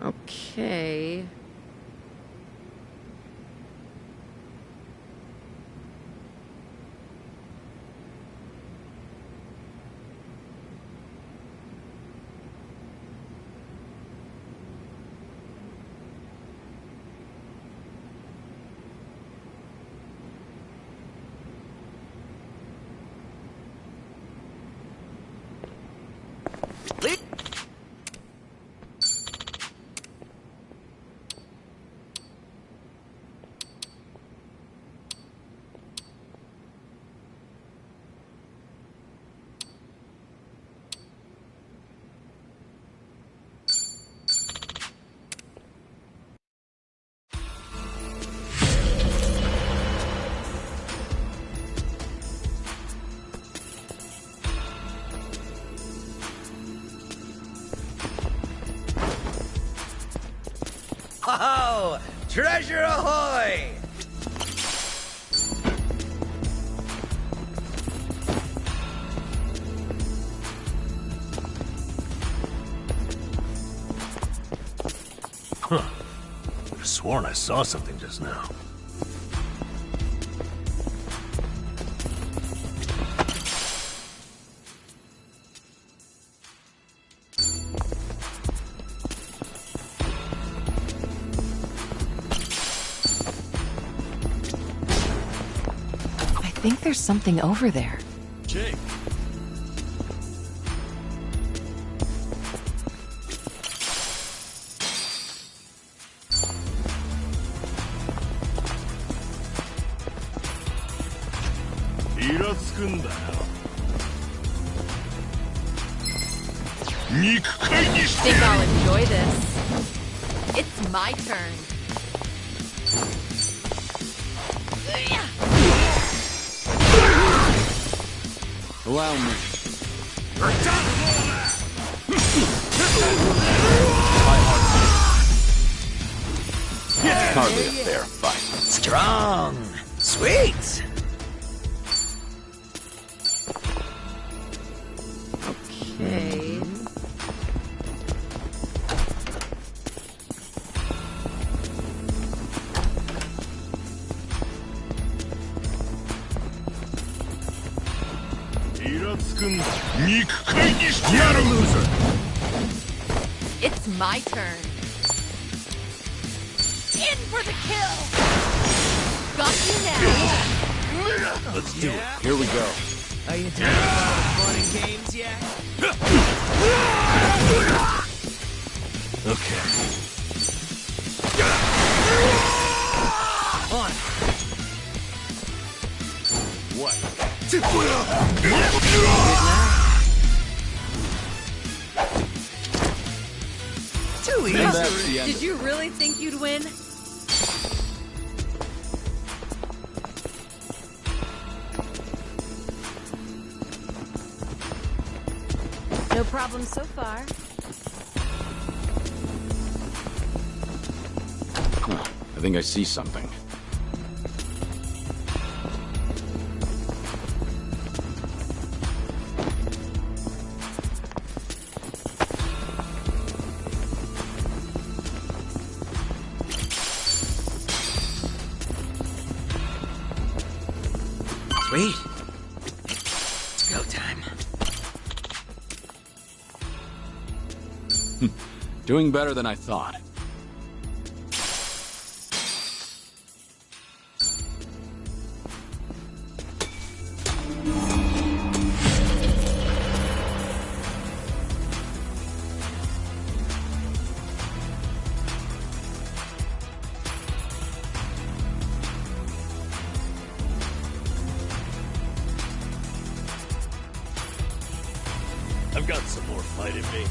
Okay. Ho-ho! Treasure ahoy! Huh. Could have sworn I saw something just now. I think there's something over there. Jake. Think I'll enjoy this. It's my turn. Allow me. Hardly a fair fight. Strong! Sweet! Okay. Not a loser! It's my turn. In for the kill! Got you now! Let's do it. Here we go. Are you doing all the fun and games yet? Okay. On! What? Too easy! And that's the end. Did you really think you'd win? No problem so far. I think I see something. Sweet. It's go time. Doing better than I thought. I've got some more fight in me.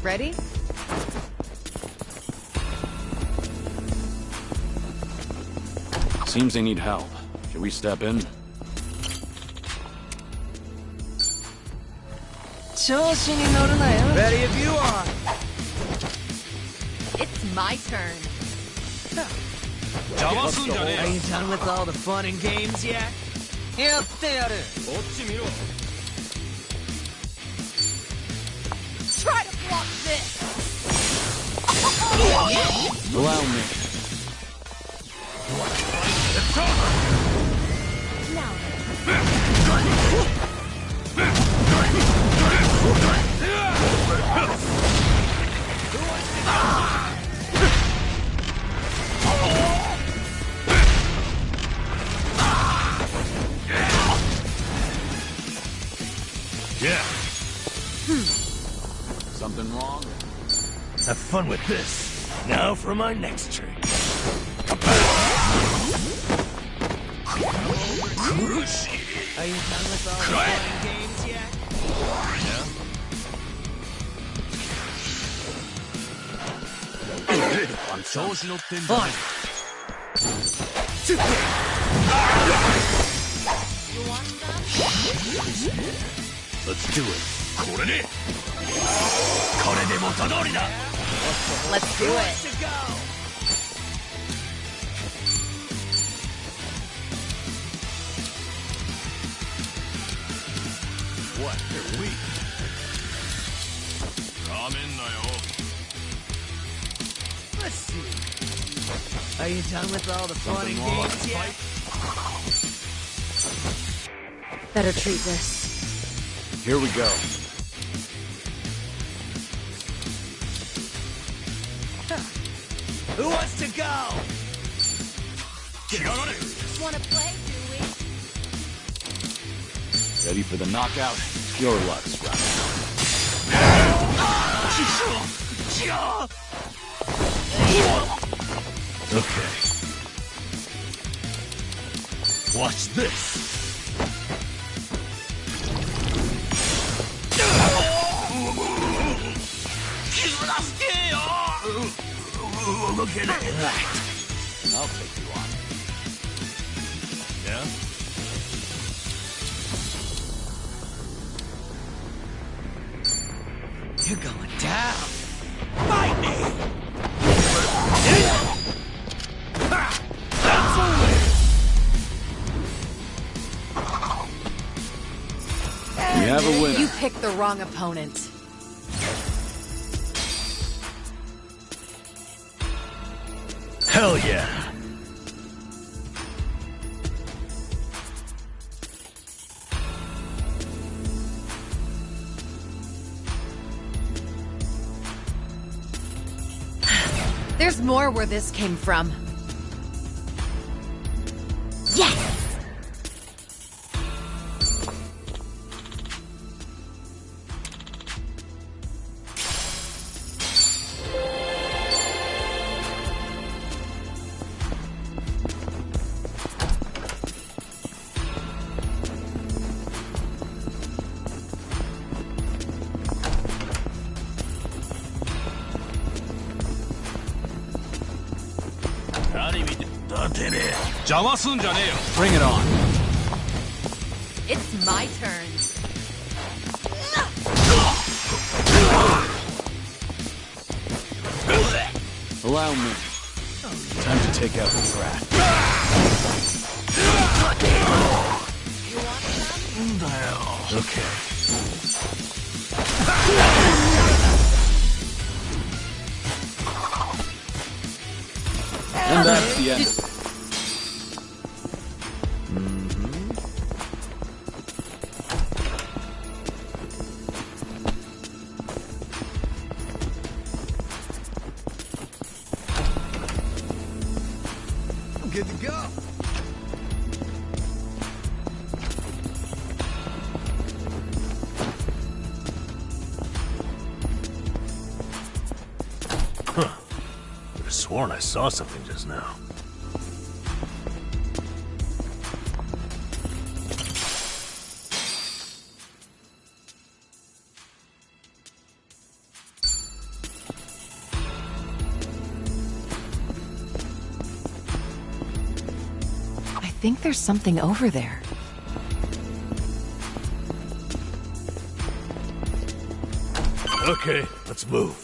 Ready? Seems they need help. Should we step in? 調子に乗るなよ。Ready if you are. It's my turn. Are you done with all the fun and games yet? やってやる。 Try to block this! Allow me. Now, Yeah. Something wrong? Have fun with this. Now for my next trick. Are you done with all the fun and games yet? Fun. you want some? Let's do it. これで元通りだ。 Let's do it. To go. What? They're weak. Let's see. Are you done with all the fun and games yet? Better treat this. Here we go. Who wants to go? Wanna play, do we? Ready for the knockout? Your luck's running Okay. Watch this. Look at that. I'll take you on. Yeah? You're going down. Fight me! We have a winner. You picked the wrong opponent. Hell yeah. There's more where this came from. Yes! Bring it on. It's my turn. Allow me. Time to take out the trash. You want some? Okay. And that's the end. Good to go. Could have sworn I saw something just now. think there's something over there. Okay, let's move.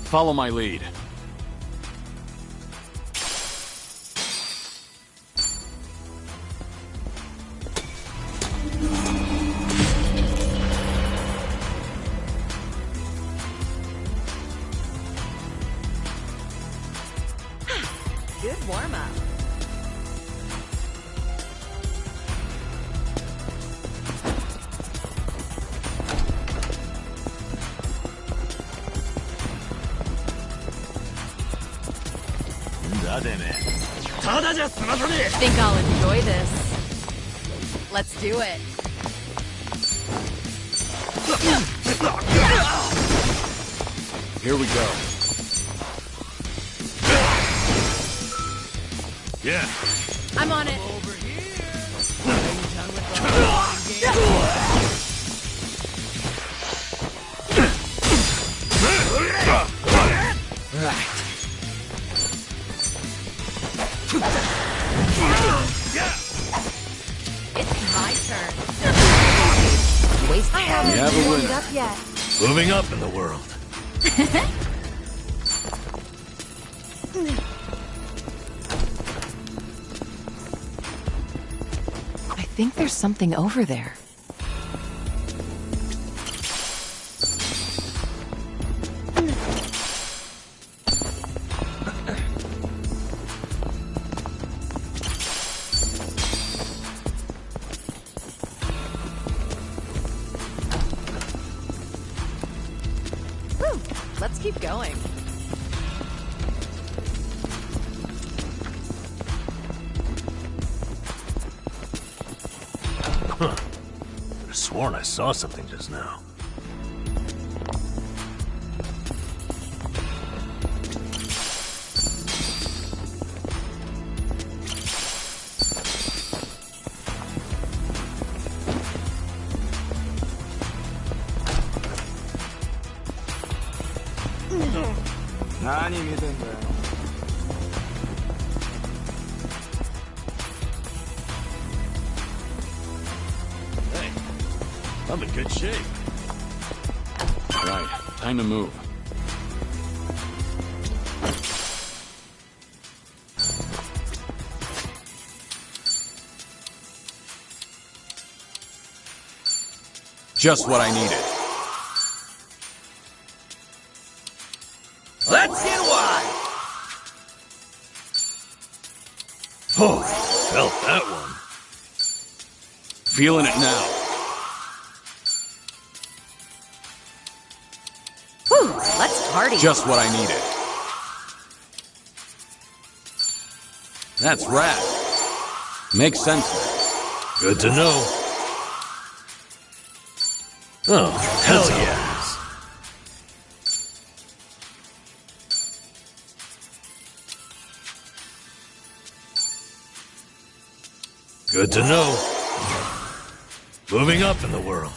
Follow my lead. Good warm-up. Think I'll enjoy this. Let's do it. Here we go. Yeah. I'm on it. Over here. Are you done with all the fun and games? Right. It's my turn. Waste. I We have a winner. up yet. Moving up in the world. I think there's something over there. Whew, let's keep going. Huh. Could have sworn I saw something just now. Hey, I'm in good shape. Right. Time to move. Just what I needed. Let's get wide. Oh, felt that one. Feeling it now. Whew, let's party. Just what I needed. That's rad. Makes sense now. Good to know. Oh, hell yes. Good to know. Moving up in the world.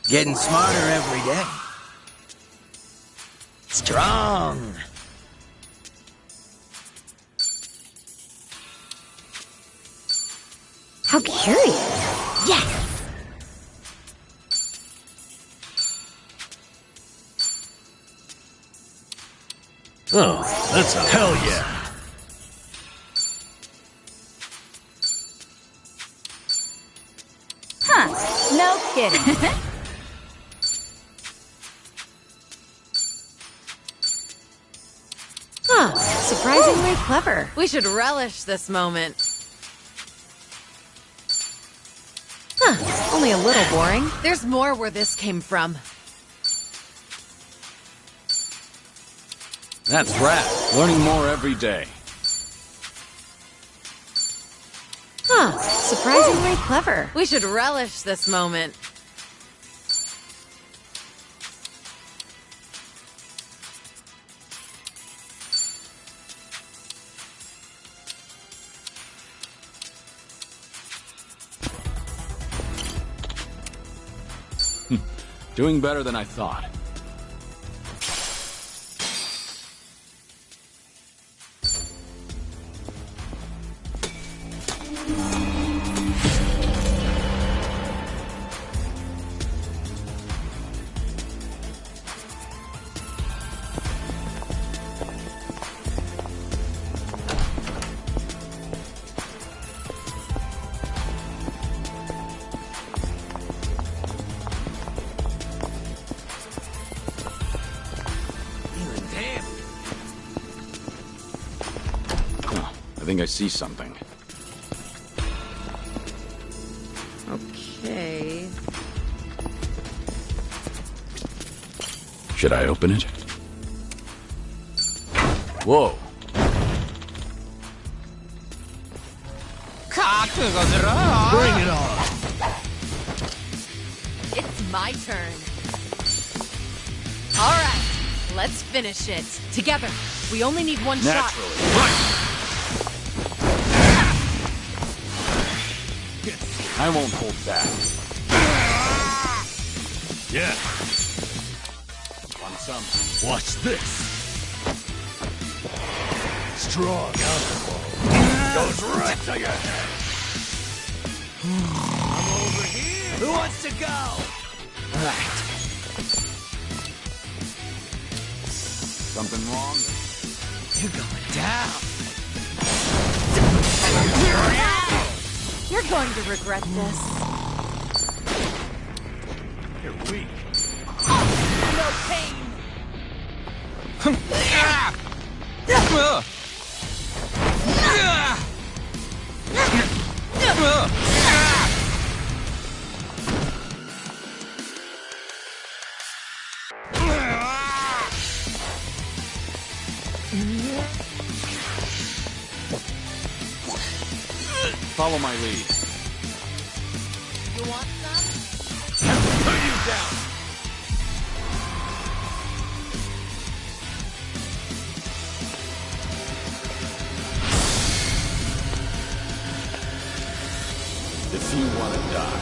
Getting smarter every day. Strong. How curious. Yes! Oh, that's a hell yeah. Huh, no kidding. Huh, surprisingly clever. We should relish this moment. Huh, only a little boring. There's more where this came from. That's rad. Learning more every day. Huh, surprisingly clever. We should relish this moment. Doing better than I thought. I think I see something. Okay. Should I open it? Whoa. Bring it on. It's my turn. All right, let's finish it. Together. We only need one shot. Naturally. Right. I won't hold back. Yeah, Want some? watch this. Strong alcohol goes right to your head. I'm over here. Who wants to go? Right. Something wrong? You're going down. You're going to regret this. You're weak. No pain. Follow my lead. You want some? Put you down. If you want to die.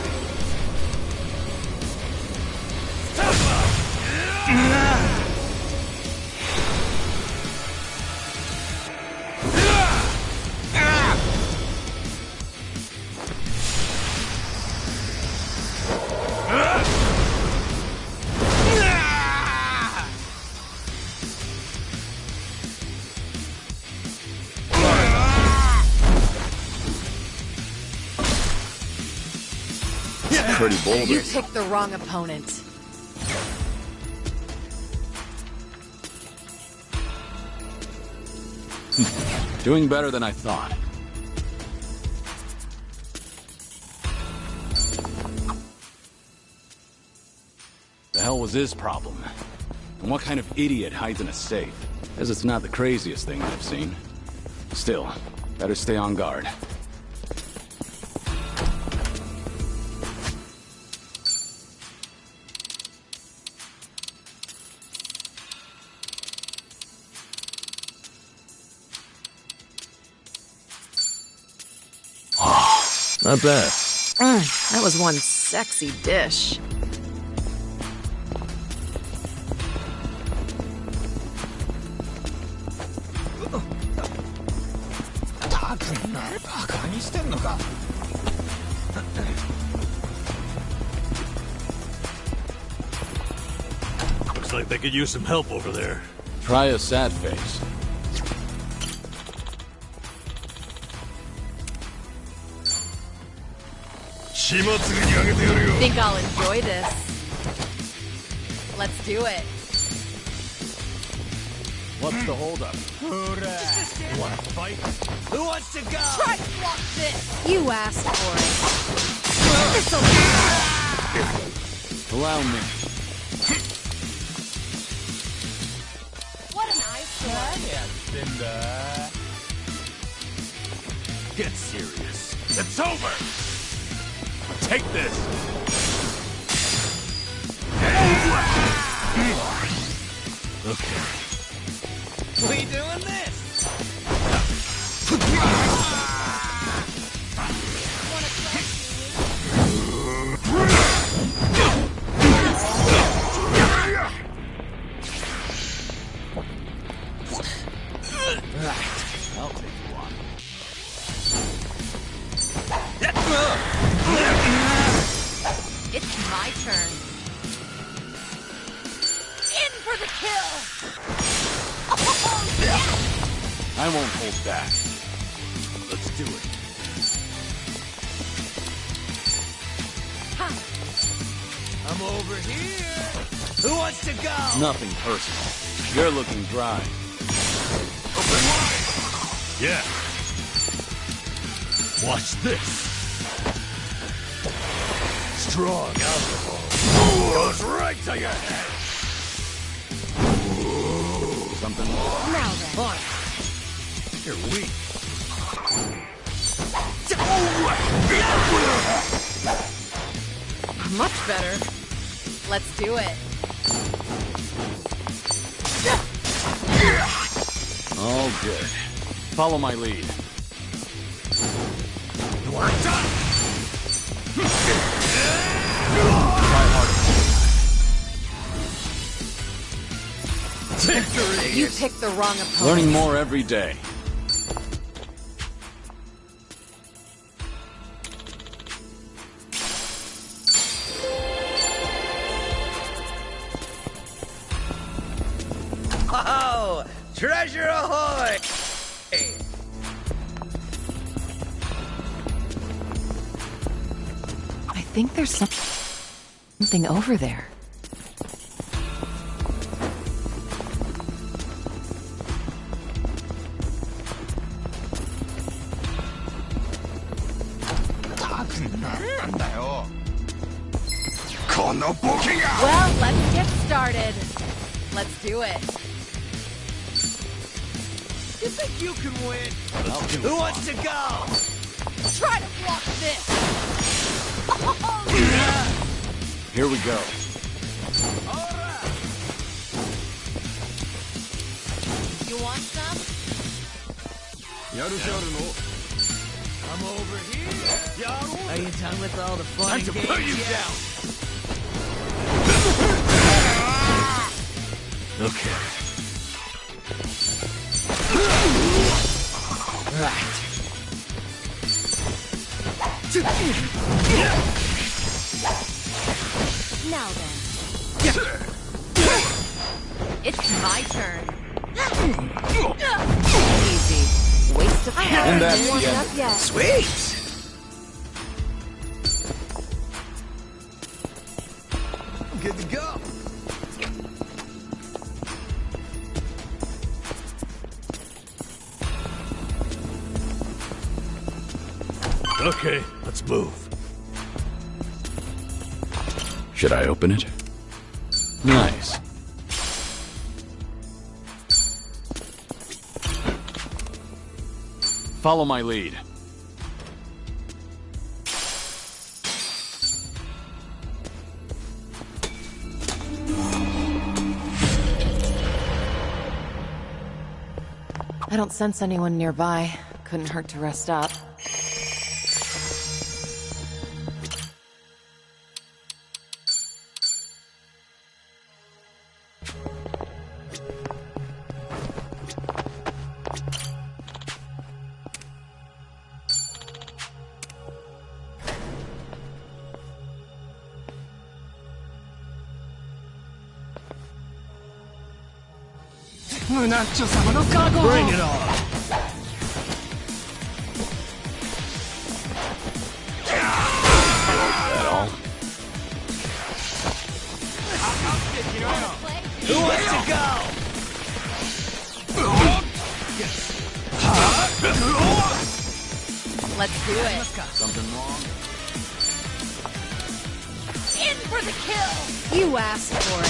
Pretty bold. You picked the wrong opponent. Doing better than I thought. The hell was his problem? And what kind of idiot hides in a safe? Because it's not the craziest thing I've seen. Still, better stay on guard. Not bad. That was one sexy dish. Looks like they could use some help over there. Try a sad face. Think I'll enjoy this. Let's do it. What's the holdup? Want to fight? Who wants to go? Try to block this. You asked for it. Allow me. What an eyesore. Get serious. It's over. Take this. Okay. We doing this? I'll take you on. It's my turn. In for the kill! Oh, yeah! I won't hold back. Let's do it. I'm over here. Who wants to go? Nothing personal. You're looking dry. Open wide! Yeah. Watch this. Strong alcohol. Goes right to your head. Something wrong? Now then. On. You're weak. Much better. Let's do it. All good. Follow my lead. You want done? Try harder. Victory! You picked the wrong opponent. Learning more every day. Oh, treasure ahoy! I think there's something over there. Well, let's get started. Let's do it. You think you can win? I'll do Who it. wants to go? Try to block this. Here we go. You want some? I'm over here. Are you done with all the fun Time and to games put you yet? down. Okay. Right. Now then. It's my turn. Easy. Waste of time. And that's the Warmed end. up yet. Sweet. Good to go. Okay, let's move. Should I open it? Nice. Follow my lead. I don't sense anyone nearby. Couldn't hurt to rest up. Bring it on. That all? Who wants to go? Let's do it. Something wrong? In for the kill! You asked for it.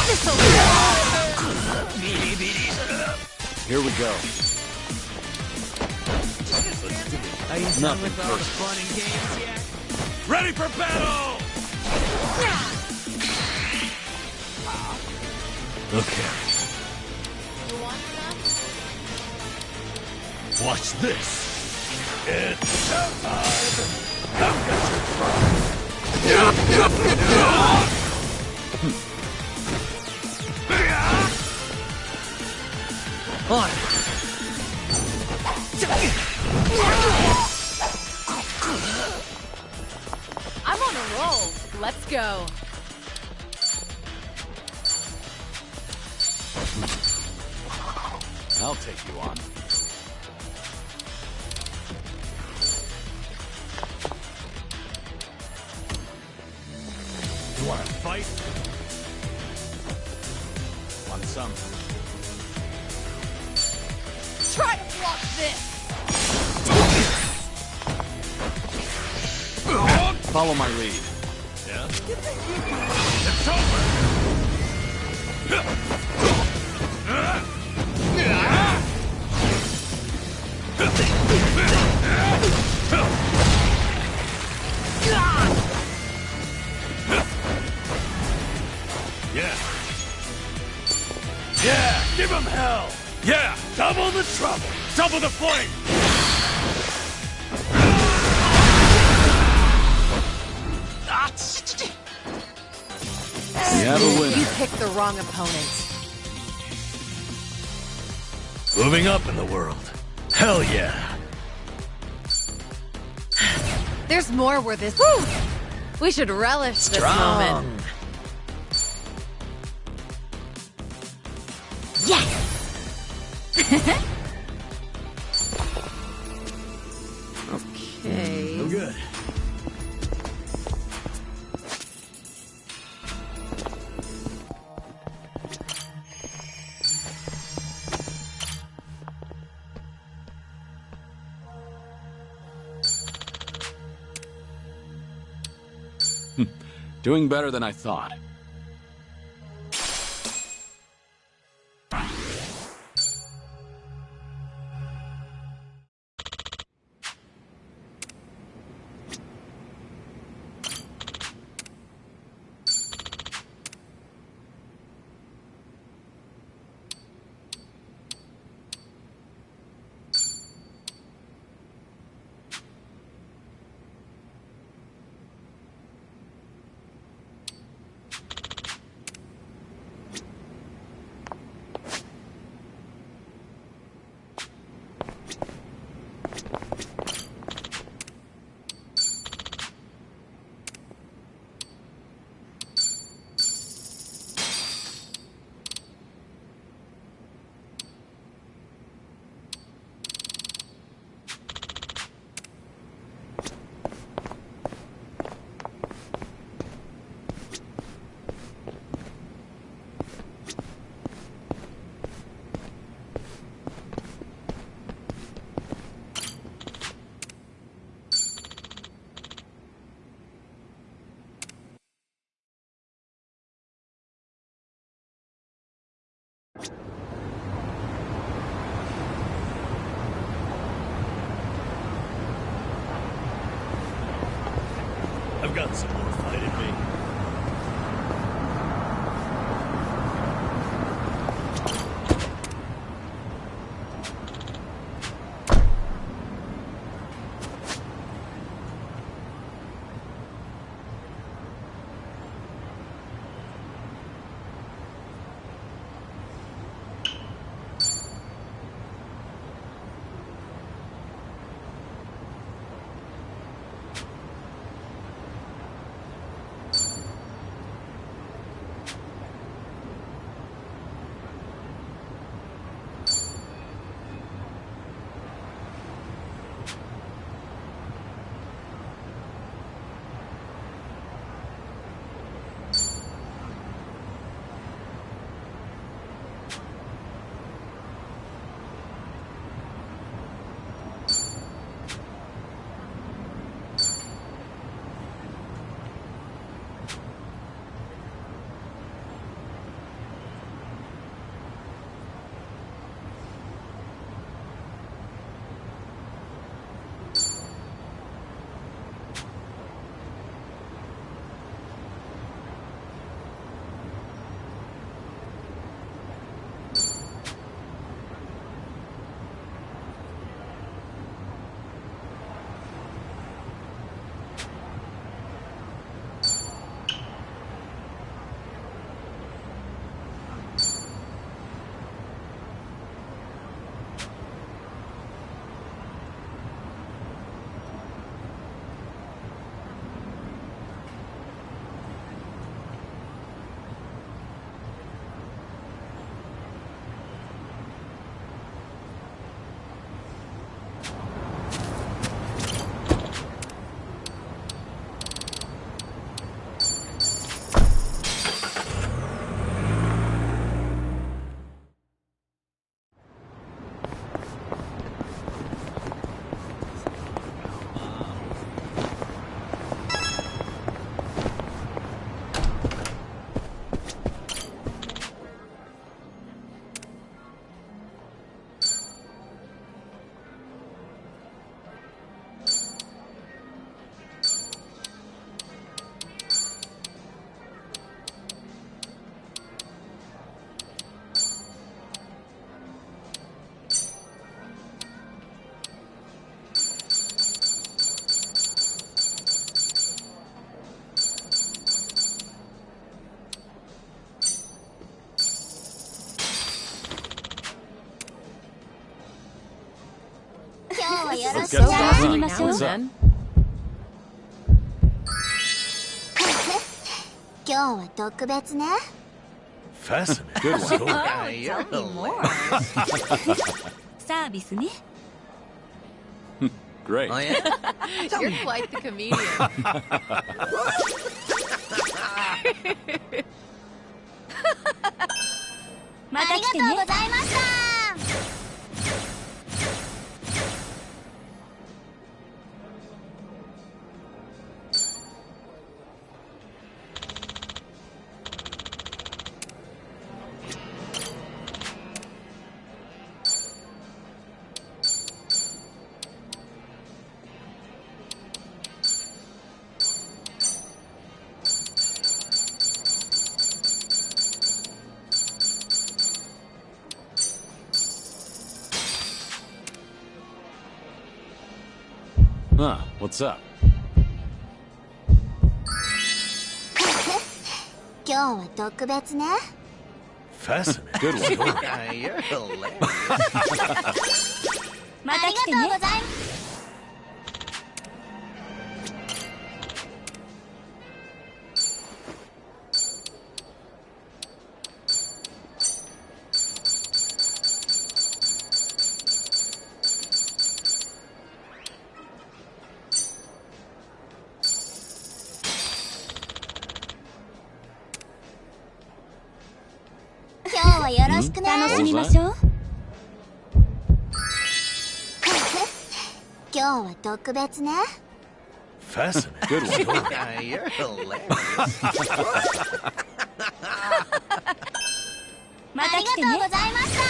This'll Here we go. Are you done Nothing with all the personal. fun and games yet? Ready for battle! Okay, You want some? watch this. It's showtime. Come get your prize. On. I'm on a roll. Let's go. I'll take you on. You wanna fight? Want some? Try to block this. Follow my lead. Yeah? It's over! Yeah. Yeah, give him hell! Yeah, double the trouble! Double the flame! We have a You winner. picked the wrong opponent. Moving up in the world. Hell yeah! There's more where this. Woo! We should relish this moment. Yes! Okay. I'm good. Doing better than I thought. I've got some more fight in me. Let's そ get う some 楽しみ fun. ましょう What's up? 今日は特別ね。 Fascinating. Good one. So, You're Tell me more. サービスね。 Great. Oh yeah? You're quite the comedian. また来てね。ありがとうございました。 Huh, what's up? 今日は特別ね。 fascinating. Good one. You're hilarious. また来てね。ありがとうございます。 今日はよろしくね。楽しみましょう。今日は特別ね。 Fascinating. Good one. You're hilarious. また来てね。ありがとうございました。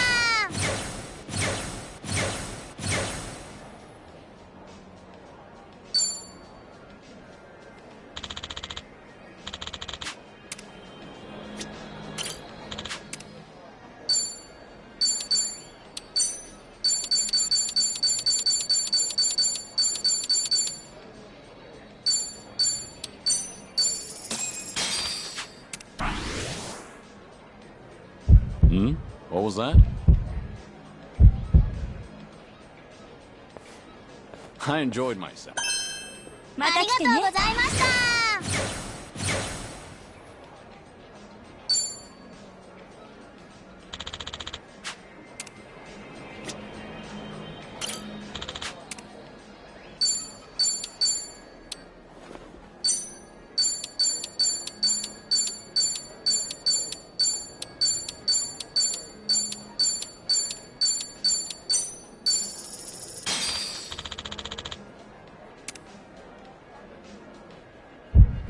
Hmm? What was that? I enjoyed myself. また来てね。ありがとうございました。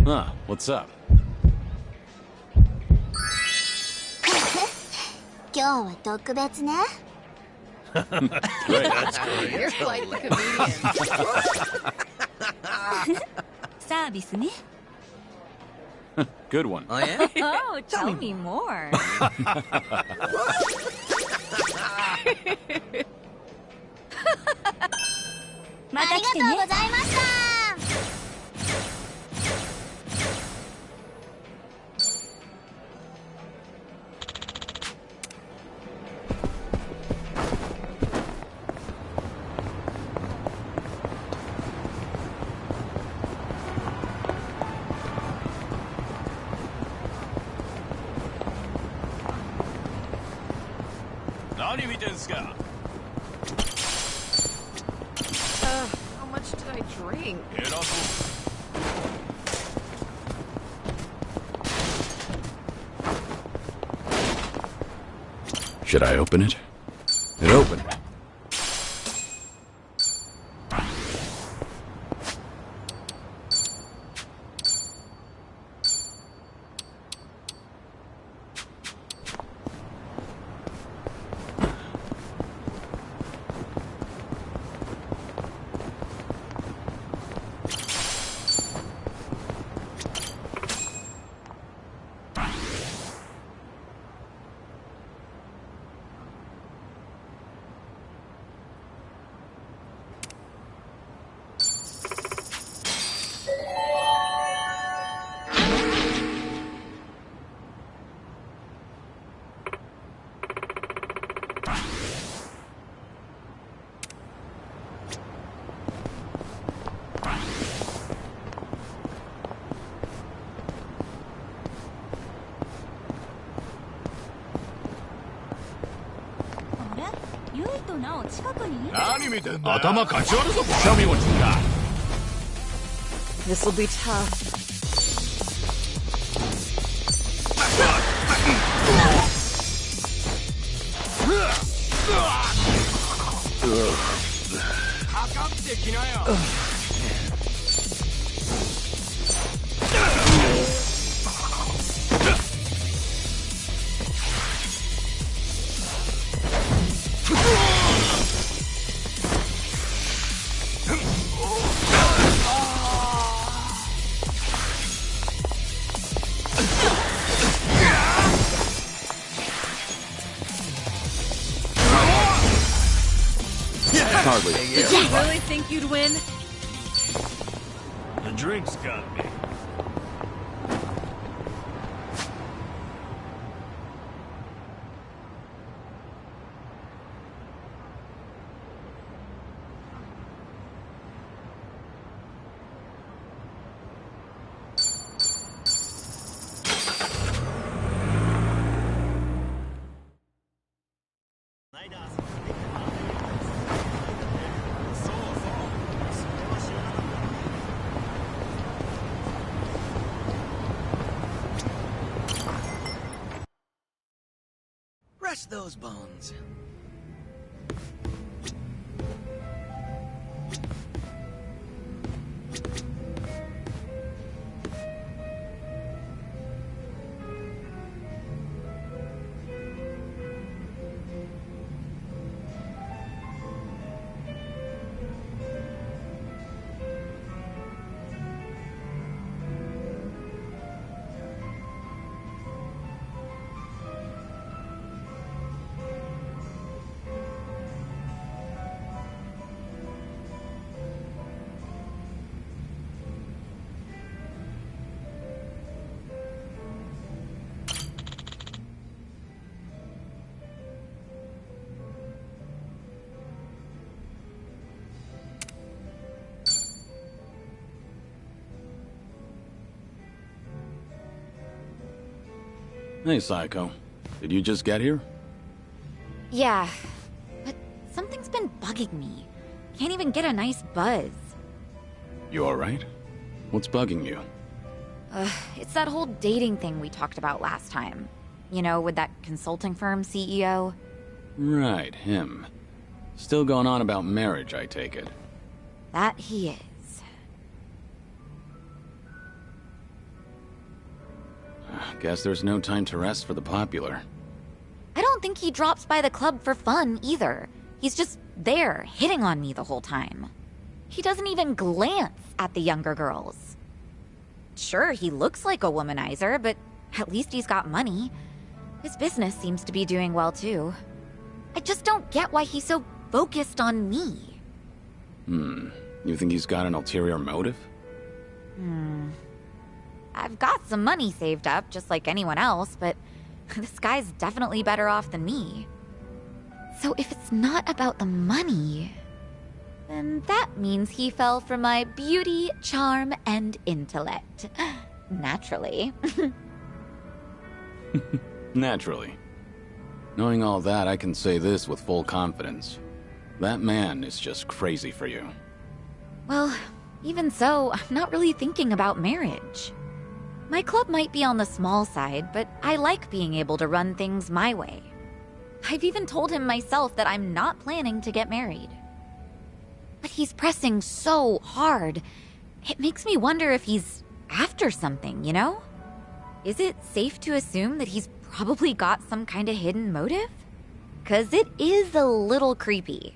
Huh, what's up? 今日は特別ね。 Great. You're quite the comedian. サービスね。 Good one. Oh yeah? Oh, tell me more. また来てね。ありがとうございました。 何見てんすか? How much did I drink? Should I open it? It opened. ユイとナオ近くに？何見てんだよ。頭かち割るぞ。Show me what you got. This'll be tough. Hardly. Did you really think you'd win? The drink's got me. Rush those bones. Hey, Psycho. Did you just get here? Yeah, but something's been bugging me. Can't even get a nice buzz. You alright? What's bugging you? It's that whole dating thing we talked about last time. You know, with that consulting firm CEO. Right, him. Still going on about marriage, I take it. That he is. Guess there's no time to rest for the popular. I don't think he drops by the club for fun, either. He's just there, hitting on me the whole time. He doesn't even glance at the younger girls. Sure, he looks like a womanizer, but at least he's got money. His business seems to be doing well, too. I just don't get why he's so focused on me. You think he's got an ulterior motive? I've got some money saved up, just like anyone else, but this guy's definitely better off than me. So if it's not about the money, then that means he fell for my beauty, charm, and intellect. Naturally. Naturally. Knowing all that, I can say this with full confidence. That man is just crazy for you. Well, even so, I'm not really thinking about marriage. My club might be on the small side, but I like being able to run things my way. I've even told him myself that I'm not planning to get married. But he's pressing so hard. It makes me wonder if he's after something, you know? Is it safe to assume that he's probably got some kind of hidden motive? 'Cause it is a little creepy.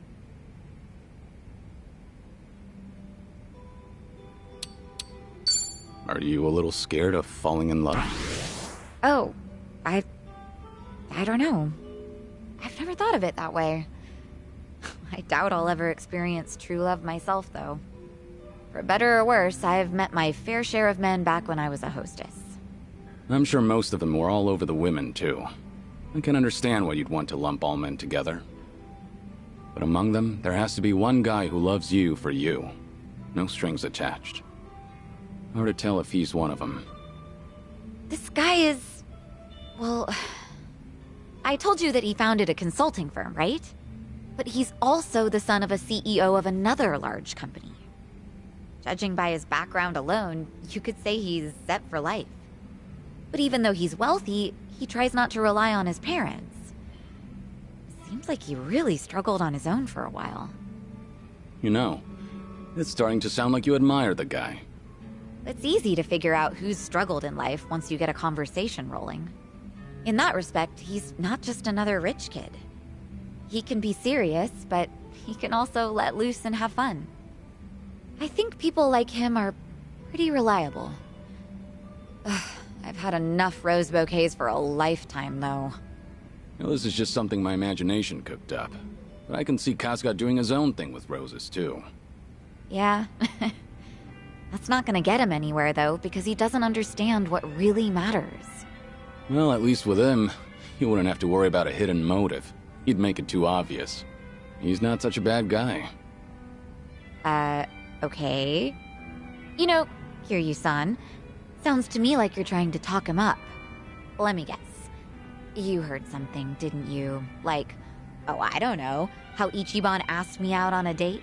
Are you a little scared of falling in love? Oh, I don't know. I've never thought of it that way. I doubt I'll ever experience true love myself, though. For better or worse, I've met my fair share of men back when I was a hostess. I'm sure most of them were all over the women, too. I can understand why you'd want to lump all men together. But among them, there has to be one guy who loves you for you. No strings attached. Hard to tell if he's one of them. This guy is... well... I told you that he founded a consulting firm, right? but he's also the son of a CEO of another large company. Judging by his background alone, you could say he's set for life. But even though he's wealthy, he tries not to rely on his parents. Seems like he really struggled on his own for a while. You know, it's starting to sound like you admire the guy. It's easy to figure out who's struggled in life once you get a conversation rolling. In that respect, he's not just another rich kid. He can be serious, but he can also let loose and have fun. I think people like him are pretty reliable. Ugh, I've had enough rose bouquets for a lifetime, though. Well, this is just something my imagination cooked up. But I can see Kasuga doing his own thing with roses, too. Yeah. That's not gonna get him anywhere, though, because he doesn't understand what really matters. Well, at least with him, you wouldn't have to worry about a hidden motive. He'd make it too obvious. He's not such a bad guy. Okay. You know, Kiryu-san, sounds to me like you're trying to talk him up. Let me guess. You heard something, didn't you? Like, oh, I don't know, how Ichiban asked me out on a date?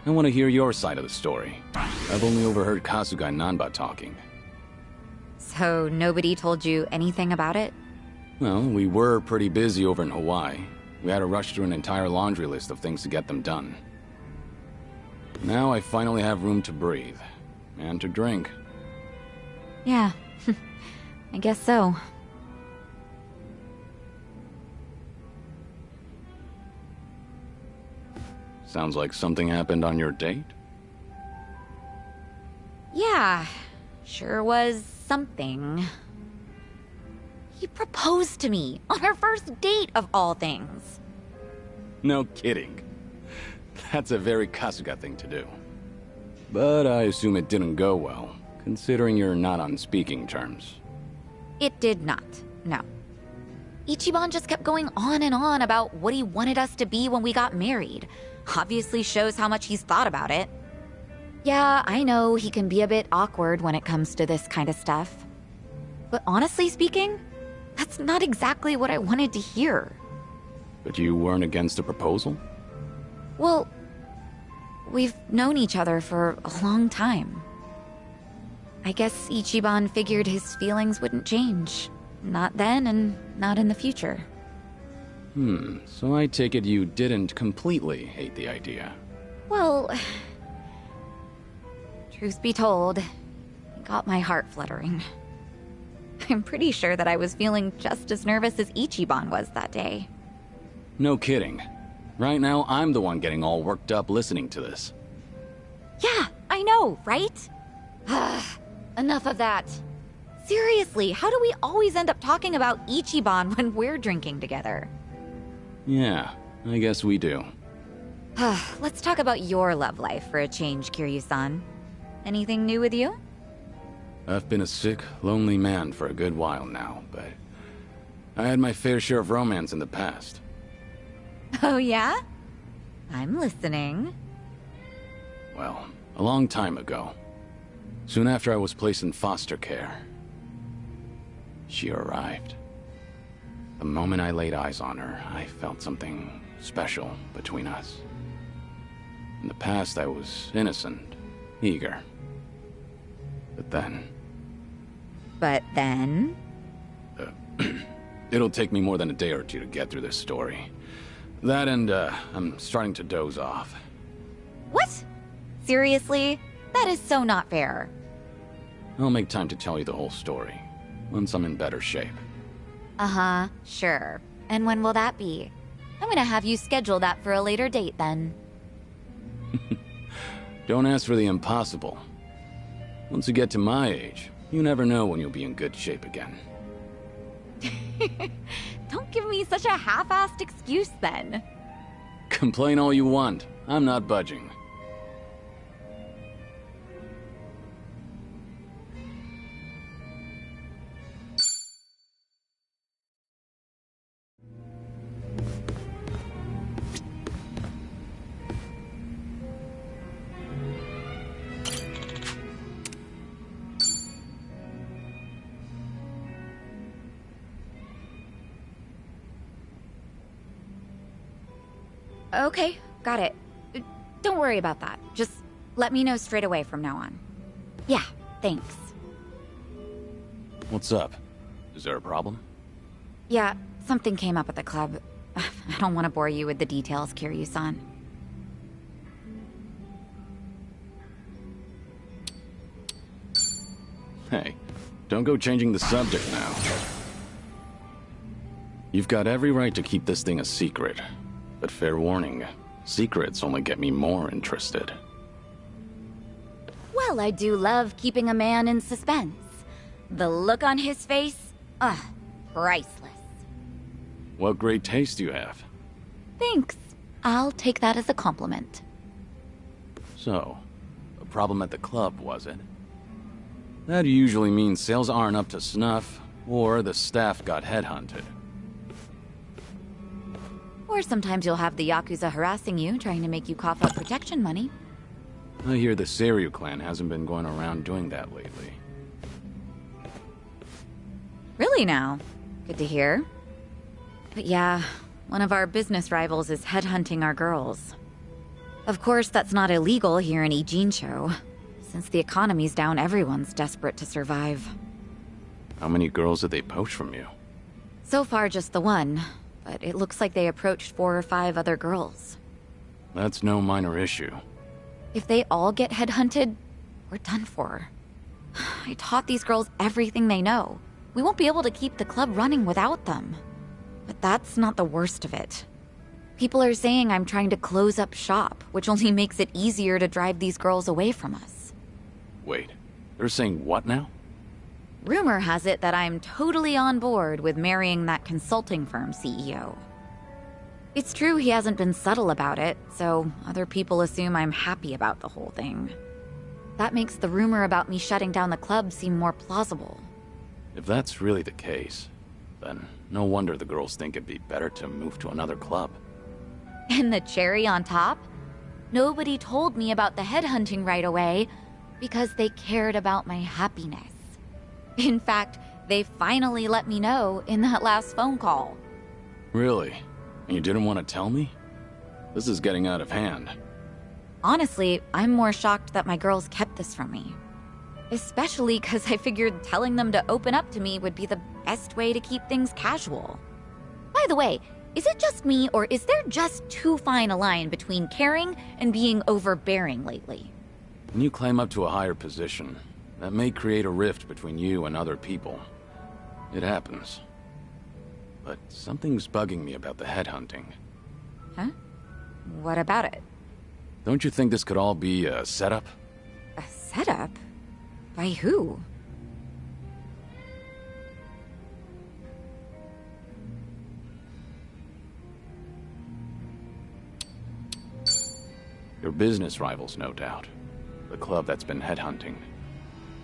I want to hear your side of the story. I've only overheard Kasuga and Nanba talking. So nobody told you anything about it? Well, we were pretty busy over in Hawaii. We had to rush through an entire laundry list of things to get them done. Now I finally have room to breathe. And to drink. Yeah, I guess so. Sounds like something happened on your date? Yeah, sure was something. He proposed to me on our first date of all things. No kidding. That's a very Kasuga thing to do. But I assume it didn't go well, considering you're not on speaking terms. It did not, no. Ichiban just kept going on and on about what he wanted us to be when we got married. Obviously shows how much he's thought about it. Yeah, I know he can be a bit awkward when it comes to this kind of stuff. But honestly speaking, that's not exactly what I wanted to hear. But you weren't against a proposal? Well, we've known each other for a long time. I guess Ichiban figured his feelings wouldn't change. Not then and not in the future. So I take it you didn't completely hate the idea. Well, truth be told, it got my heart fluttering. I'm pretty sure that I was feeling just as nervous as Ichiban was that day. No kidding. Right now, I'm the one getting all worked up listening to this. Yeah, I know, right? Enough of that. Seriously, how do we always end up talking about Ichiban when we're drinking together? Yeah, I guess we do. Let's talk about your love life for a change, Kiryu-san. Anything new with you? I've been a sick, lonely man for a good while now, but I had my fair share of romance in the past. Oh yeah? I'm listening. Well, a long time ago. Soon after I was placed in foster care. She arrived. The moment I laid eyes on her, I felt something special between us. In the past, I was innocent, eager. But then... It'll take me more than a day or two to get through this story. That and, I'm starting to doze off. What? Seriously? That is so not fair. I'll make time to tell you the whole story, once I'm in better shape. Uh-huh, sure. And when will that be? I'm gonna have you schedule that for a later date, then. Don't ask for the impossible. Once you get to my age, you never know when you'll be in good shape again. Don't give me such a half-assed excuse, then. Complain all you want. I'm not budging. Okay, got it. Don't worry about that. Just let me know straight away from now on. Yeah, thanks. What's up? Is there a problem? Yeah, something came up at the club. I don't want to bore you with the details, Kiryu-san. Hey, don't go changing the subject now. You've got every right to keep this thing a secret. But fair warning, secrets only get me more interested. Well, I do love keeping a man in suspense. The look on his face, priceless. What great taste you have. Thanks. I'll take that as a compliment. So, a problem at the club, was it? That usually means sales aren't up to snuff, or the staff got headhunted. Or sometimes you'll have the Yakuza harassing you, trying to make you cough up protection money. I hear the Seiryu clan hasn't been going around doing that lately. Really now? Good to hear. But yeah, one of our business rivals is headhunting our girls. Of course, that's not illegal here in Ijincho. Since the economy's down, everyone's desperate to survive. How many girls did they poach from you? So far, just the one. But it looks like they approached 4 or 5 other girls. That's no minor issue. If they all get headhunted, we're done for. I taught these girls everything they know. We won't be able to keep the club running without them. But that's not the worst of it. People are saying I'm trying to close up shop, which only makes it easier to drive these girls away from us. Wait, they're saying what now? Rumor has it that I'm totally on board with marrying that consulting firm CEO. It's true he hasn't been subtle about it, so other people assume I'm happy about the whole thing. That makes the rumor about me shutting down the club seem more plausible. If that's really the case, then no wonder the girls think it'd be better to move to another club. And the cherry on top? Nobody told me about the headhunting right away because they cared about my happiness. In fact, they finally let me know in that last phone call. Really? And you didn't want to tell me? This is getting out of hand. Honestly, I'm more shocked that my girls kept this from me. Especially because I figured telling them to open up to me would be the best way to keep things casual. By the way, is it just me, or is there just too fine a line between caring and being overbearing lately? When you climb up to a higher position, that may create a rift between you and other people. It happens. But something's bugging me about the headhunting. Huh? What about it? Don't you think this could all be a setup? A setup? By who? Your business rivals, no doubt. The club that's been headhunting.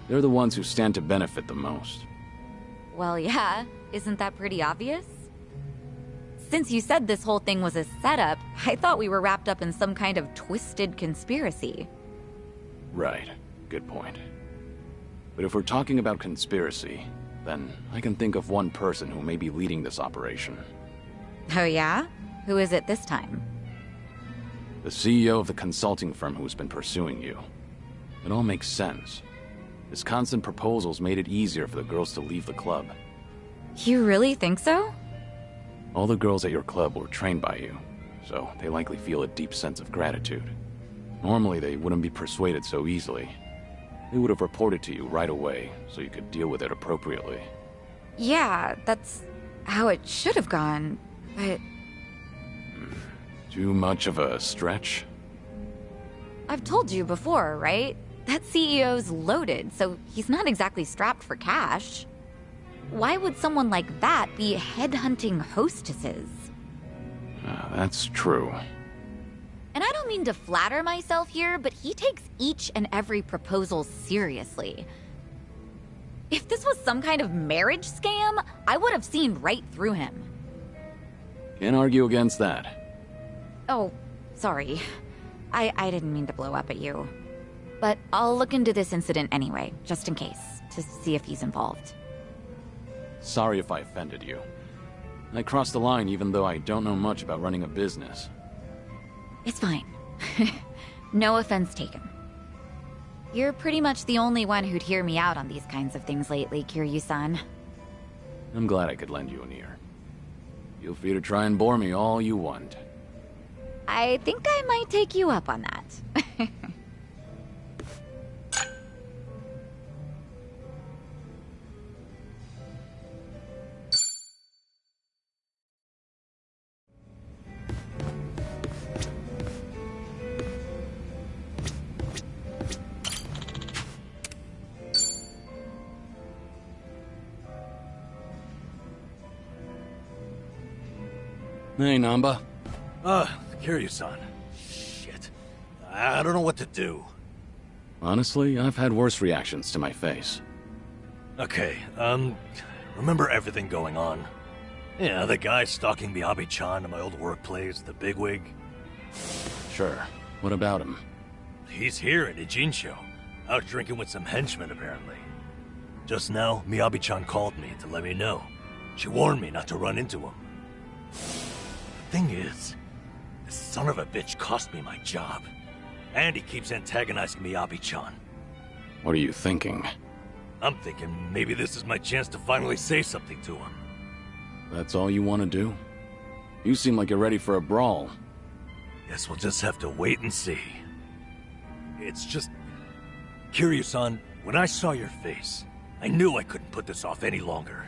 They're the ones who stand to benefit the most. Well, yeah. Isn't that pretty obvious? Since you said this whole thing was a setup, I thought we were wrapped up in some kind of twisted conspiracy. Right. Good point. But if we're talking about conspiracy, then I can think of one person who may be leading this operation. Oh yeah? Who is it this time? The CEO of the consulting firm who's been pursuing you. It all makes sense. His constant proposals made it easier for the girls to leave the club. You really think so? All the girls at your club were trained by you, so they likely feel a deep sense of gratitude. Normally, they wouldn't be persuaded so easily. They would have reported to you right away, so you could deal with it appropriately. Yeah, that's how it should have gone, but... Too much of a stretch? I've told you before, right? That CEO's loaded, so he's not exactly strapped for cash. Why would someone like that be headhunting hostesses? That's true. And I don't mean to flatter myself here, but he takes each and every proposal seriously. If this was some kind of marriage scam, I would have seen right through him. Can't argue against that. Oh, sorry. I didn't mean to blow up at you. But I'll look into this incident anyway, just in case, to see if he's involved. Sorry if I offended you. I crossed the line even though I don't know much about running a business. It's fine. No offense taken. You're pretty much the only one who'd hear me out on these kinds of things lately, Kiryu-san. I'm glad I could lend you an ear. Feel free to try and bore me all you want. I think I might take you up on that. Hey, Namba. Kiryu-san. Shit. I don't know what to do. Honestly, I've had worse reactions to my face. Okay, remember everything going on? Yeah, the guy stalking Miyabi-chan in my old workplace, the bigwig. Sure. What about him? He's here in Ijinsho, out drinking with some henchmen apparently. Just now, Miyabi-chan called me to let me know. She warned me not to run into him. The thing is, this son of a bitch cost me my job. And he keeps antagonizing Miyabi-chan. What are you thinking? I'm thinking maybe this is my chance to finally say something to him. That's all you want to do? You seem like you're ready for a brawl. Guess we'll just have to wait and see. It's just... Kiryu-san, when I saw your face, I knew I couldn't put this off any longer.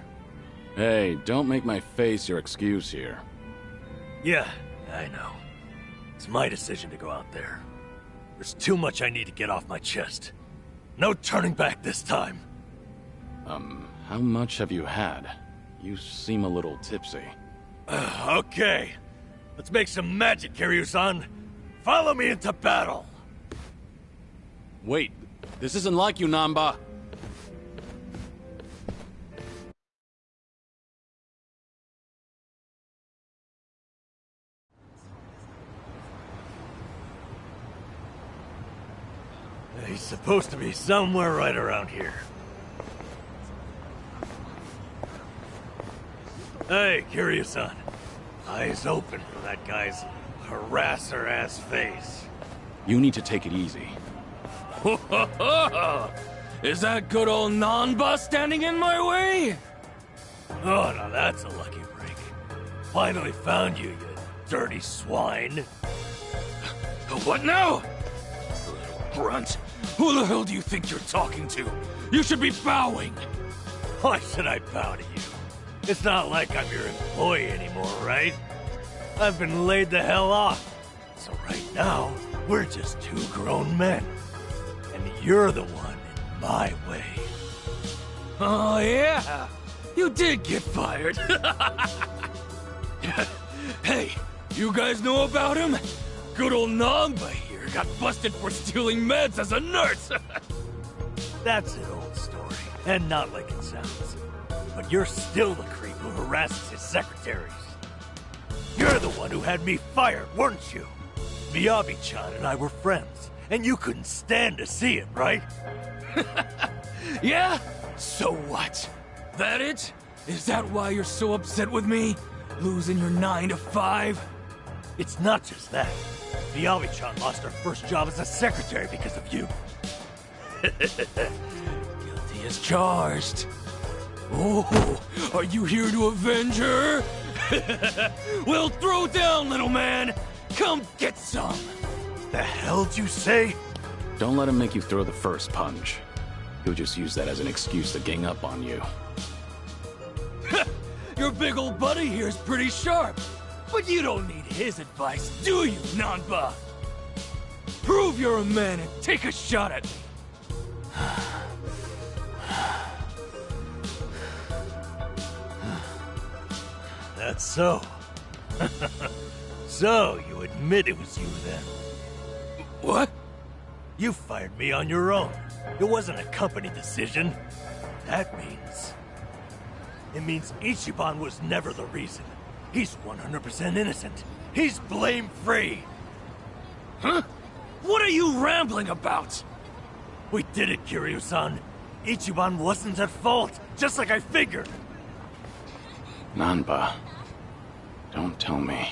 Hey, don't make my face your excuse here. Yeah, I know. It's my decision to go out there. There's too much I need to get off my chest. No turning back this time. How much have you had? You seem a little tipsy. Okay. Let's make some magic, Kiryu-san. Follow me into battle. Wait, this isn't like you, Namba. He's supposed to be somewhere right around here. Hey, Kiryu-san. Eyes open for that guy's harasser-ass face. You need to take it easy. Is that good old Nanba standing in my way? Oh, now that's a lucky break. Finally found you, you dirty swine. What now? Little grunt. Who the hell do you think you're talking to? You should be bowing. Why should I bow to you? It's not like I'm your employee anymore, right? I've been laid the hell off. So right now, we're just two grown men. And you're the one in my way. Oh, yeah. You did get fired. Hey, you guys know about him? Good old Namba here got busted for stealing meds as a nurse. That's an old story, and not like it sounds. But you're still the creep who harasses his secretaries. You're the one who had me fired, weren't you? Miyabi-chan and I were friends, and you couldn't stand to see it, right? Yeah? So what? That it? Is that why you're so upset with me? Losing your 9 to 5? It's not just that. Miyabi-chan lost her first job as a secretary because of you. Guilty as charged. Oh, are you here to avenge her? Well, throw down, little man. Come get some. The hell'd you say? Don't let him make you throw the first punch. He'll just use that as an excuse to gang up on you. Your big old buddy here is pretty sharp. But you don't need his advice, do you, Nanba? Prove you're a man and take a shot at me. That's so. So, you admit it was you then? What? You fired me on your own. It wasn't a company decision. That means... It means Ichiban was never the reason. He's 100% innocent. He's blame-free. Huh? What are you rambling about? We did it, Kiryu-san. Ichiban wasn't at fault, just like I figured. Nanba, don't tell me.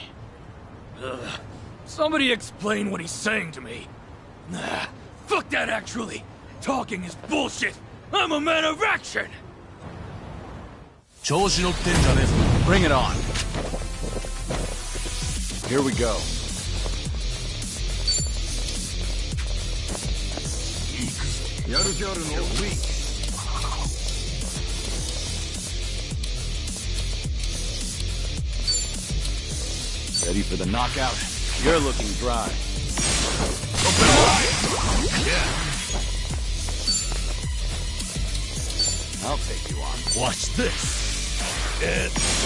Somebody explain what he's saying to me. Nah, fuck that actually. Talking is bullshit. I'm a man of action. Bring it on. Here we go. Ready for the knockout? You're looking dry. Open wide. Yeah. I'll take you on. Watch this. It's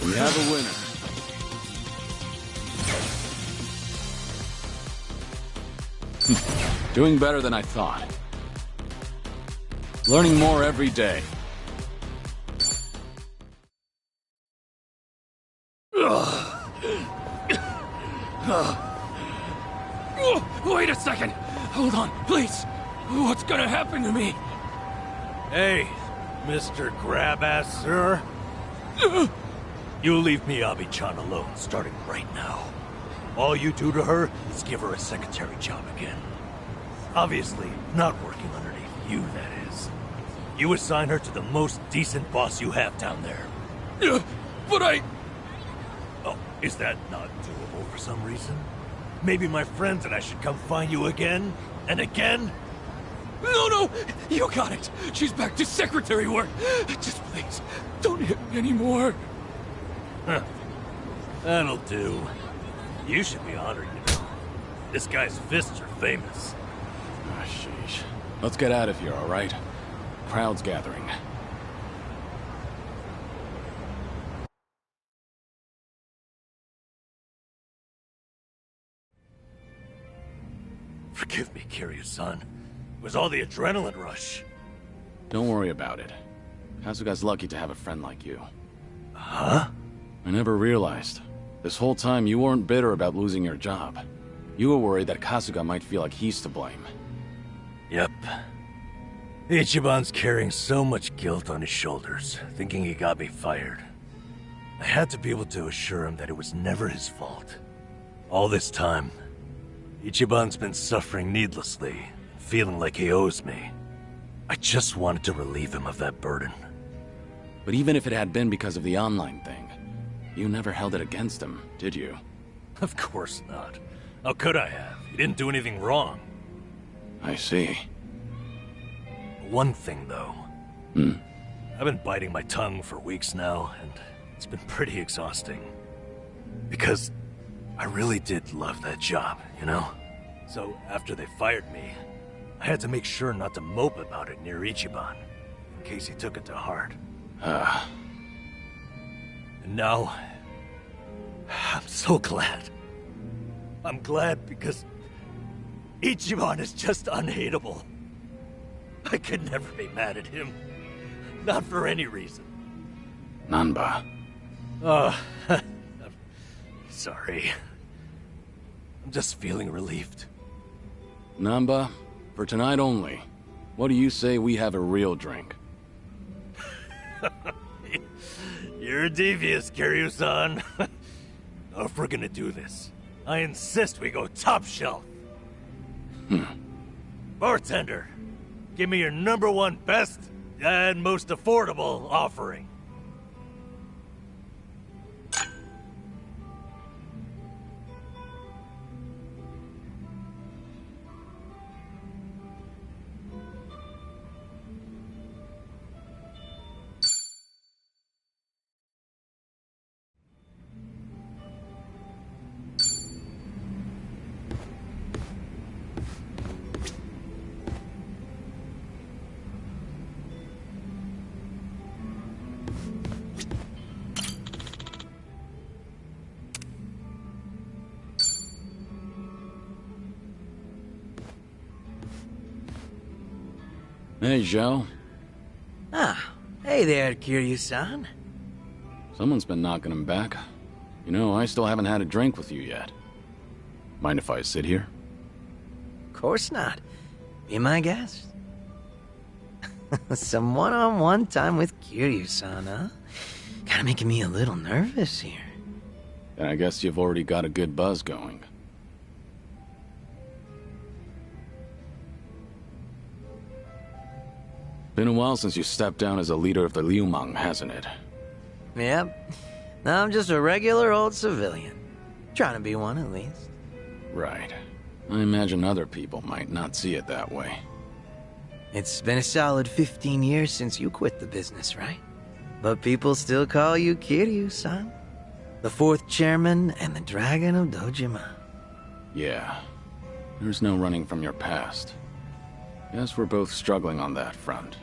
We have a winner. Doing better than I thought. Learning more every day. Wait a second! Hold on, please! What's gonna happen to me? Hey, Mr. Grab-Ass, sir. You leave Miyabi-chan alone, starting right now. All you do to her is give her a secretary job again. Obviously, not working underneath you, that is. You assign her to the most decent boss you have down there. But I... Oh, is that not doable for some reason? Maybe my friends and I should come find you again and again? No, you got it. She's back to secretary work. Just please, don't hit me anymore. Huh. That'll do. You should be honored, you know. This guy's fists are famous. Ah, sheesh. Let's get out of here, all right? Crowd's gathering. Forgive me, Kiryu-san. It was all the adrenaline rush. Don't worry about it. Kasuga's lucky to have a friend like you. Huh? I never realized. This whole time you weren't bitter about losing your job. You were worried that Kasuga might feel like he's to blame. Yep. Ichiban's carrying so much guilt on his shoulders, thinking he got me fired. I had to be able to assure him that it was never his fault. All this time, Ichiban's been suffering needlessly, feeling like he owes me. I just wanted to relieve him of that burden. But even if it had been because of the online thing, you never held it against him, did you? Of course not. How could I have? He didn't do anything wrong. I see. One thing, though. I've been biting my tongue for weeks now, and it's been pretty exhausting. Because I really did love that job, you know? So after they fired me, I had to make sure not to mope about it near Ichiban, in case he took it to heart. And now, I'm so glad. I'm glad because Ichiban is just unhateable. I could never be mad at him. Not for any reason. Nanba. Oh, I'm sorry. I'm just feeling relieved. Namba, for tonight only, what do you say we have a real drink? You're devious, Kiryu-san. If we're gonna do this, I insist we go top shelf. Bartender, give me your #1 best and most affordable offering. Hey, Zhao. Ah, hey there, Kiryu-san. Someone's been knocking him back. You know, I still haven't had a drink with you yet. Mind if I sit here? Of course not. Be my guest. Some one-on-one time with Kiryu-san, huh? Kinda making me a little nervous here. And I guess you've already got a good buzz going. Been a while since you stepped down as a leader of the Liumang, hasn't it? Yep. Now I'm just a regular old civilian. Trying to be one, at least. Right. I imagine other people might not see it that way. It's been a solid 15 years since you quit the business, right? But people still call you Kiryu-san. The fourth chairman and the Dragon of Dojima. Yeah. There's no running from your past. Guess we're both struggling on that front.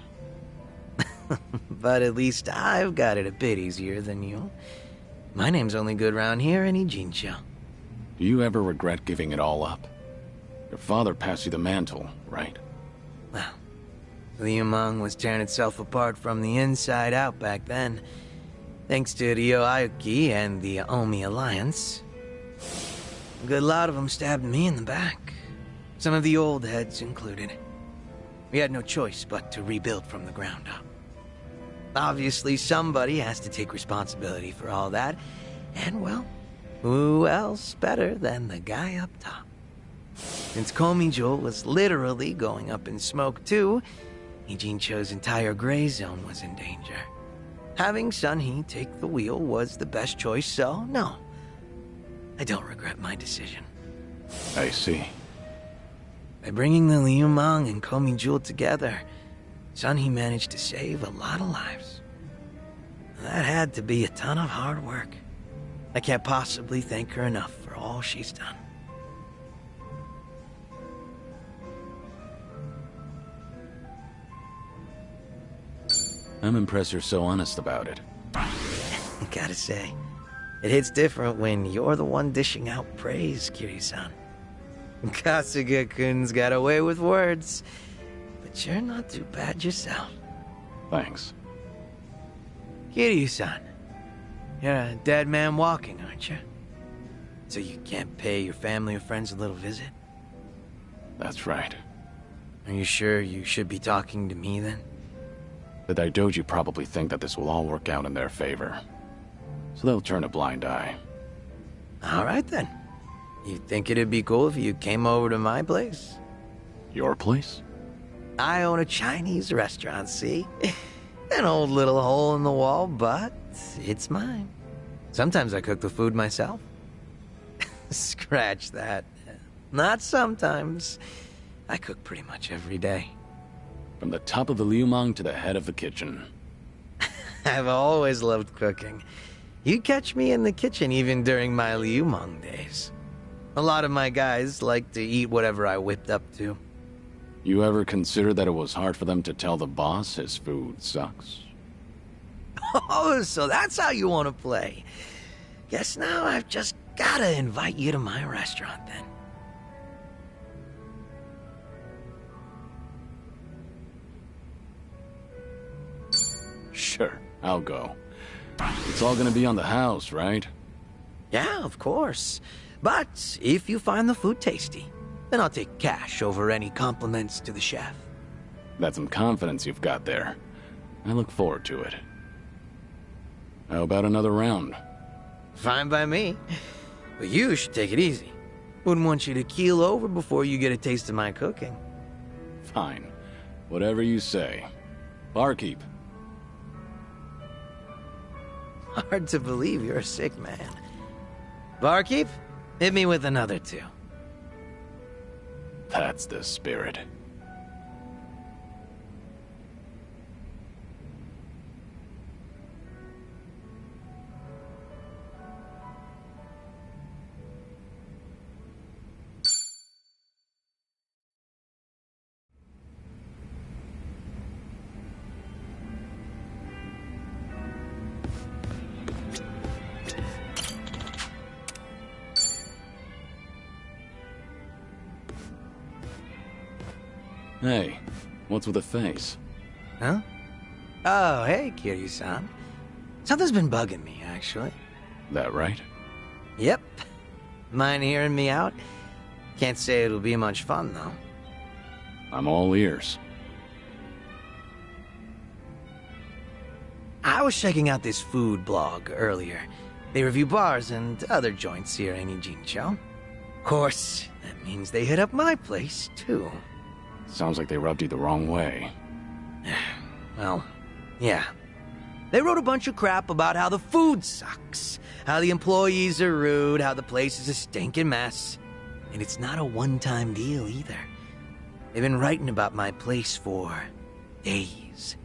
But at least I've got it a bit easier than you. My name's only good round here in Ijincho. Do you ever regret giving it all up? Your father passed you the mantle, right? Well, Liumang was tearing itself apart from the inside out back then. Thanks to Ryo Aoki and the Omi Alliance. A good lot of them stabbed me in the back. Some of the old heads included. We had no choice but to rebuild from the ground up. Obviously, somebody has to take responsibility for all that. And, well, who else better than the guy up top? Since Komijo was literally going up in smoke too, Ijincho's entire gray zone was in danger. Having Sunhee take the wheel was the best choice, so no. I don't regret my decision. I see. By bringing the Liumang and Komijo together, Sunhee managed to save a lot of lives. That had to be a ton of hard work. I can't possibly thank her enough for all she's done. I'm impressed you're so honest about it. Gotta say, it hits different when you're the one dishing out praise, Kiryu-san. Kasuga-kun's got a way with words, but you're not too bad yourself. Thanks. Kiryu-san, you're a dead man walking, aren't you? So you can't pay your family or friends a little visit? That's right. Are you sure you should be talking to me then? The Daidoji probably think that this will all work out in their favor. So they'll turn a blind eye. Alright then. You think it'd be cool if you came over to my place? Your place? I own a Chinese restaurant, see? An old little hole in the wall, but it's mine. Sometimes I cook the food myself. Scratch that. Not sometimes. I cook pretty much every day. From the top of the Liumang to the head of the kitchen. I've always loved cooking. You catch me in the kitchen even during my Liumang days. A lot of my guys like to eat whatever I whipped up to. You ever consider that it was hard for them to tell the boss his food sucks? Oh, so that's how you want to play. Guess now I've just gotta invite you to my restaurant then. Sure, I'll go. It's all gonna be on the house, right? Yeah, of course. But if you find the food tasty, then I'll take cash over any compliments to the chef. That's some confidence you've got there. I look forward to it. How about another round? Fine by me. But you should take it easy. Wouldn't want you to keel over before you get a taste of my cooking. Fine. Whatever you say. Barkeep. Hard to believe you're a sick man. Barkeep, hit me with another two. That's the spirit. Hey, what's with the face? Huh? Oh, hey, Kiryu-san. Something's been bugging me, actually. That right? Yep. Mind hearing me out? Can't say it'll be much fun, though. I'm all ears. I was checking out this food blog earlier. They review bars and other joints here in Ijincho. Of course, that means they hit up my place, too. Sounds like they rubbed you the wrong way. Well, yeah. They wrote a bunch of crap about how the food sucks, how the employees are rude, how the place is a stinking mess. And it's not a one-time deal either. They've been writing about my place for days.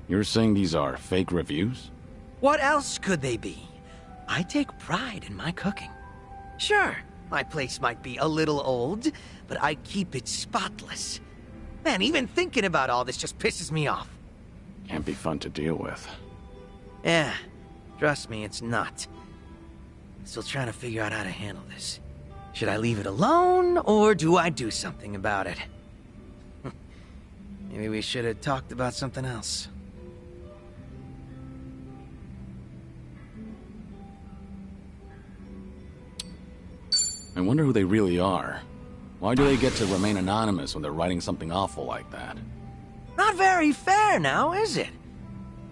You're saying these are fake reviews? What else could they be? I take pride in my cooking. Sure, my place might be a little old, but I keep it spotless. Man, even thinking about all this just pisses me off. Can't be fun to deal with. Yeah, trust me, it's not. Still trying to figure out how to handle this. Should I leave it alone, or do I do something about it? Maybe we should have talked about something else. I wonder who they really are. Why do they get to remain anonymous when they're writing something awful like that? Not very fair now, is it?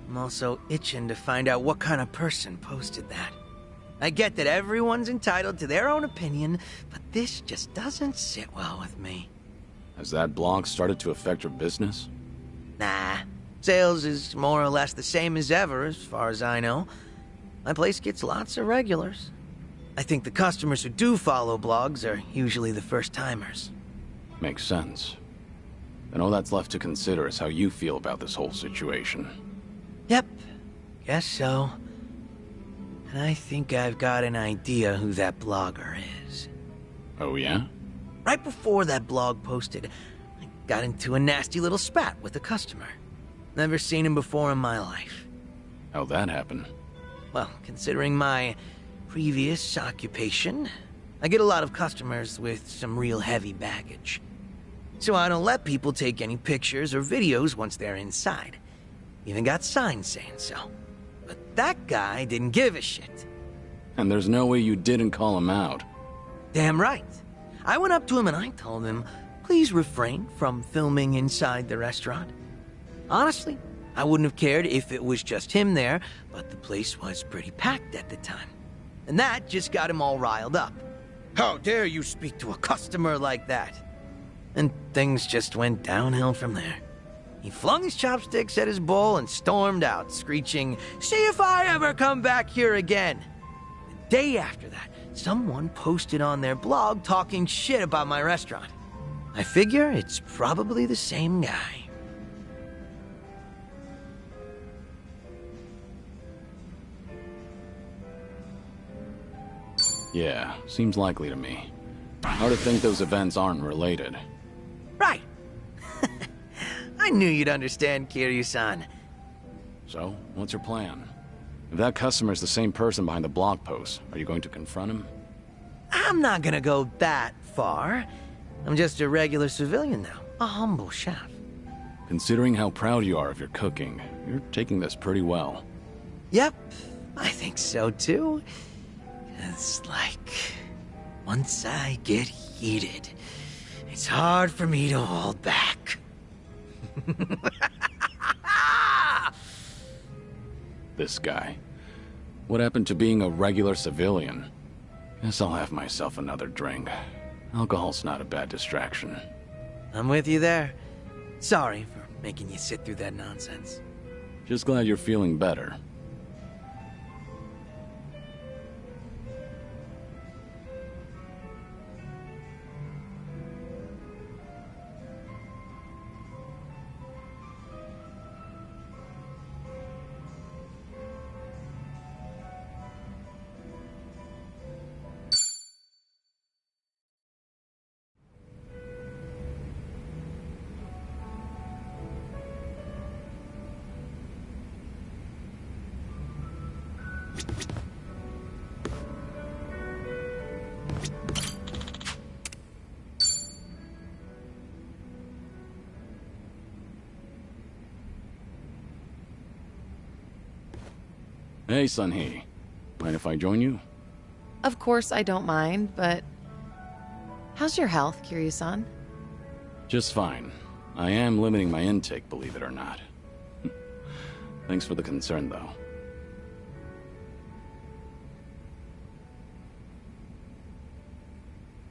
I'm also itching to find out what kind of person posted that. I get that everyone's entitled to their own opinion, but this just doesn't sit well with me. Has that blog started to affect your business? Nah, sales is more or less the same as ever, as far as I know. My place gets lots of regulars. I think the customers who do follow blogs are usually the first-timers. Makes sense. And all that's left to consider is how you feel about this whole situation. Yep, guess so. And I think I've got an idea who that blogger is. Oh yeah? Right before that blog posted, I got into a nasty little spat with a customer. Never seen him before in my life. How'd that happen? Well, considering my previous occupation, I get a lot of customers with some real heavy baggage. So I don't let people take any pictures or videos once they're inside. Even got signs saying so. But that guy didn't give a shit. And there's no way you didn't call him out. Damn right. I went up to him and I told him, please refrain from filming inside the restaurant. Honestly, I wouldn't have cared if it was just him there, but the place was pretty packed at the time. And that just got him all riled up. How dare you speak to a customer like that? And things just went downhill from there. He flung his chopsticks at his bowl and stormed out, screeching, "See if I ever come back here again!" The day after that, someone posted on their blog talking shit about my restaurant. I figure it's probably the same guy. Yeah, seems likely to me. Hard to think those events aren't related. Right. I knew you'd understand, Kiryu-san. So, what's your plan? If that customer's the same person behind the blog post, are you going to confront him? I'm not gonna go that far. I'm just a regular civilian now, a humble chef. Considering how proud you are of your cooking, you're taking this pretty well. Yep, I think so too. It's like, once I get heated, it's hard for me to hold back. This guy. What happened to being a regular civilian? Guess I'll have myself another drink. Alcohol's not a bad distraction. I'm with you there. Sorry for making you sit through that nonsense. Just glad you're feeling better. Hey, Sunhee. Mind if I join you? Of course I don't mind, but... How's your health, Kiryu-san? Just fine. I am limiting my intake, believe it or not. Thanks for the concern, though.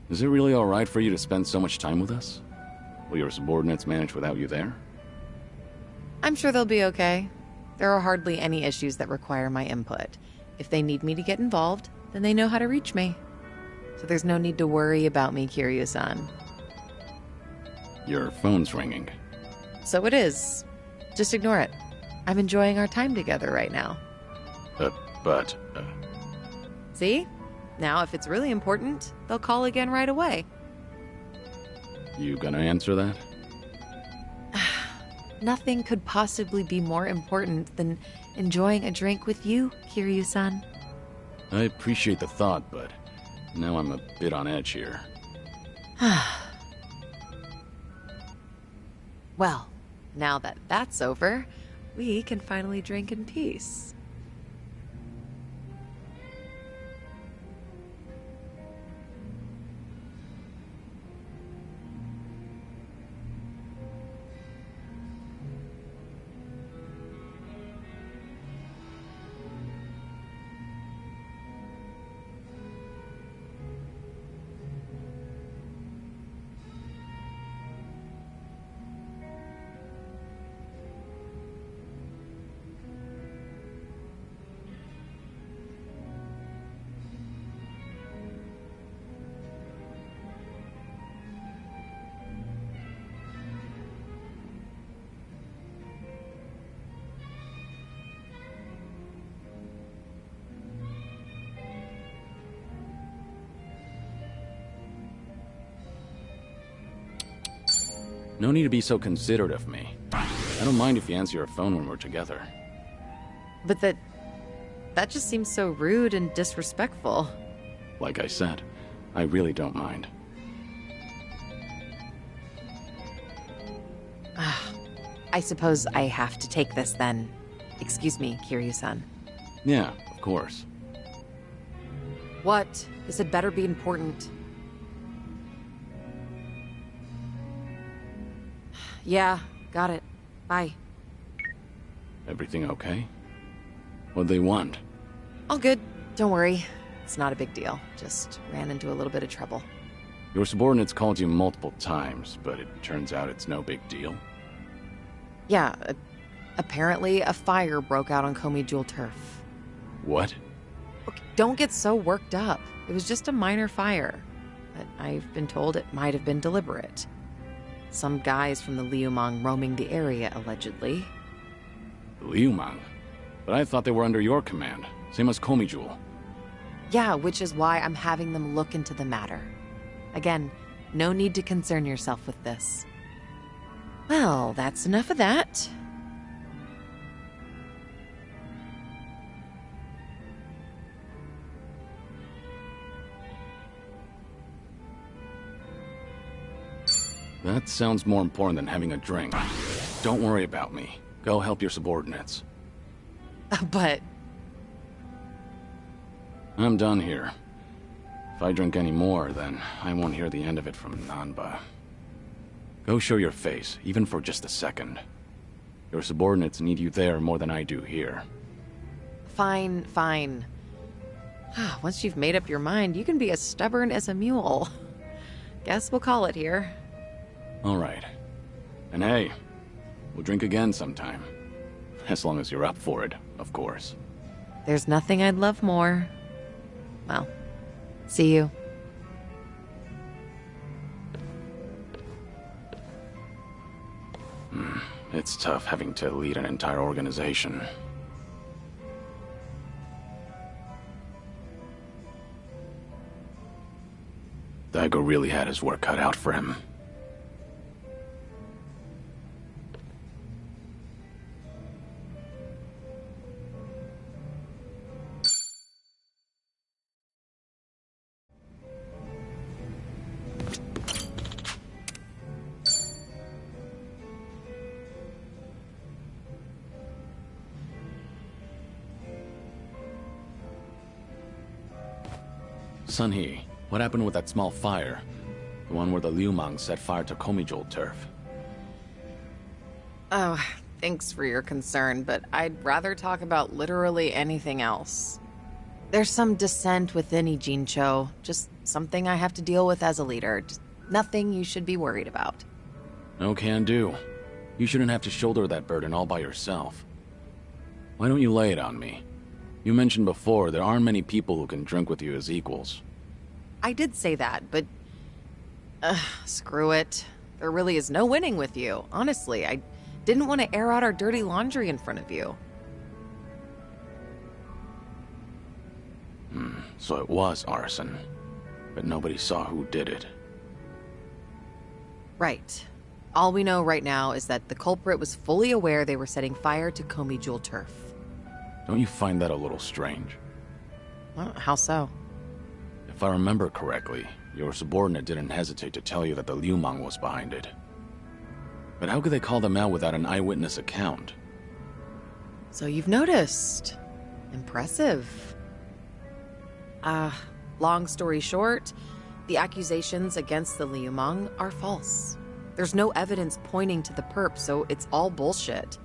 Is it really alright for you to spend so much time with us? Will your subordinates manage without you there? I'm sure they'll be okay. There are hardly any issues that require my input. If they need me to get involved, then they know how to reach me. So there's no need to worry about me, Kiryu-san. Your phone's ringing. So it is. Just ignore it. I'm enjoying our time together right now. But... See? Now, if it's really important, they'll call again right away. You gonna answer that? Nothing could possibly be more important than enjoying a drink with you, Kiryu-san. I appreciate the thought, but now I'm a bit on edge here. Well, now that that's over, we can finally drink in peace. No need to be so considerate of me. I don't mind if you answer your phone when we're together. But that just seems so rude and disrespectful. Like I said, I really don't mind. I suppose I have to take this then. Excuse me, Kiryu-san. Yeah, of course. What? This had better be important. Yeah, got it. Bye. Everything okay? What'd they want? All good. Don't worry. It's not a big deal. Just ran into a little bit of trouble. Your subordinates called you multiple times, but it turns out it's no big deal. Yeah, apparently a fire broke out on Komi Jewel turf. What? Look, don't get so worked up. It was just a minor fire. But I've been told it might have been deliberate. Some guys from the Liumang roaming the area, allegedly. Liumang? But I thought they were under your command, same as Komi Jewel. Yeah, which is why I'm having them look into the matter. Again, no need to concern yourself with this. Well, that's enough of that. That sounds more important than having a drink. Don't worry about me. Go help your subordinates. But... I'm done here. If I drink any more, then I won't hear the end of it from Nanba. Go show your face, even for just a second. Your subordinates need you there more than I do here. Fine, fine. Once you've made up your mind, you can be as stubborn as a mule. Guess we'll call it here. All right. And hey, we'll drink again sometime. As long as you're up for it, of course. There's nothing I'd love more. Well, see you. It's tough having to lead an entire organization. Daigo really had his work cut out for him. Sunhee, what happened with that small fire? The one where the Liumang set fire to Komi Jewel turf. Oh, Thanks for your concern, but I'd rather talk about literally anything else. There's some dissent within Ijincho, just something I have to deal with as a leader. Just nothing you should be worried about. No can do. You shouldn't have to shoulder that burden all by yourself. Why don't you lay it on me? You mentioned before there aren't many people who can drink with you as equals. I did say that, but... screw it. There really is no winning with you. Honestly, I didn't want to air out our dirty laundry in front of you. So it was arson. But nobody saw who did it. Right. All we know right now is that the culprit was fully aware they were setting fire to Komi Jewel turf. Don't you find that a little strange? Well, how so? If I remember correctly, your subordinate didn't hesitate to tell you that the Liumang was behind it. But how could they call them out without an eyewitness account? So you've noticed. Impressive. Long story short, the accusations against the Liumang are false. There's no evidence pointing to the perp, so it's all bullshit.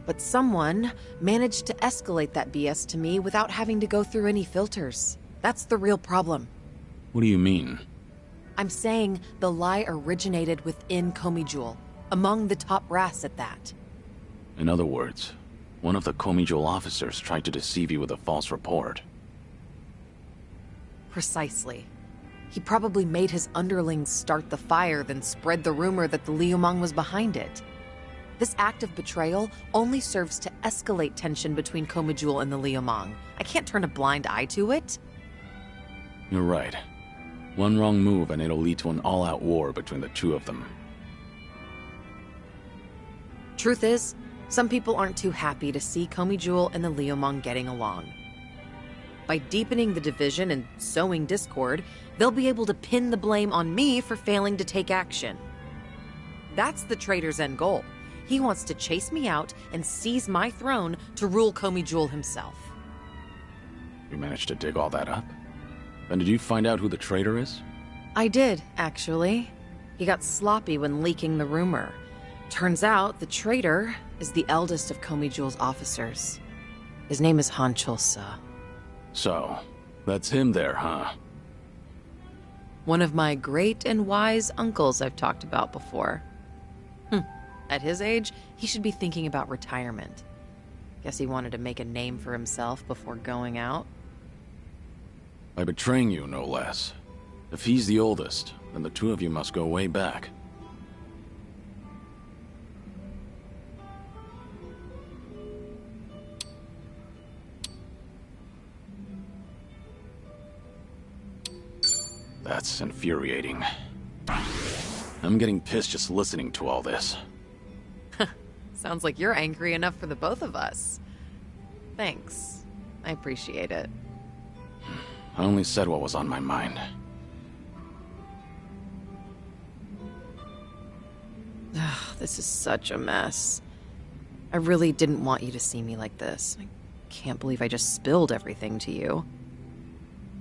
But someone managed to escalate that BS to me without having to go through any filters. That's the real problem. What do you mean? I'm saying the lie originated within Komi Jewel, among the top brass at that. In other words, one of the Komi Jewel officers tried to deceive you with a false report. Precisely. He probably made his underlings start the fire, then spread the rumor that the Liumang was behind it. This act of betrayal only serves to escalate tension between Komi Jewel and the Liumang. I can't turn a blind eye to it. You're right. One wrong move and it'll lead to an all-out war between the two of them. Truth is, some people aren't too happy to see Komi Jewel and the Liumang getting along. By deepening the division and sowing discord, they'll be able to pin the blame on me for failing to take action. That's the traitor's end goal. He wants to chase me out and seize my throne to rule Komi Jewel himself. You managed to dig all that up? Then did you find out who the traitor is? I did, actually. He got sloppy when leaking the rumor. Turns out the traitor is the eldest of Komi Jewel's officers. His name is Han Chul-sa. So, that's him there, huh? One of my great and wise uncles I've talked about before. At his age, he should be thinking about retirement. Guess he wanted to make a name for himself before going out. By betraying you, no less. If he's the oldest, then the two of you must go way back. That's infuriating. I'm getting pissed just listening to all this. Sounds like you're angry enough for the both of us. Thanks. I appreciate it. I only said what was on my mind. This is such a mess. I really didn't want you to see me like this. I can't believe I just spilled everything to you.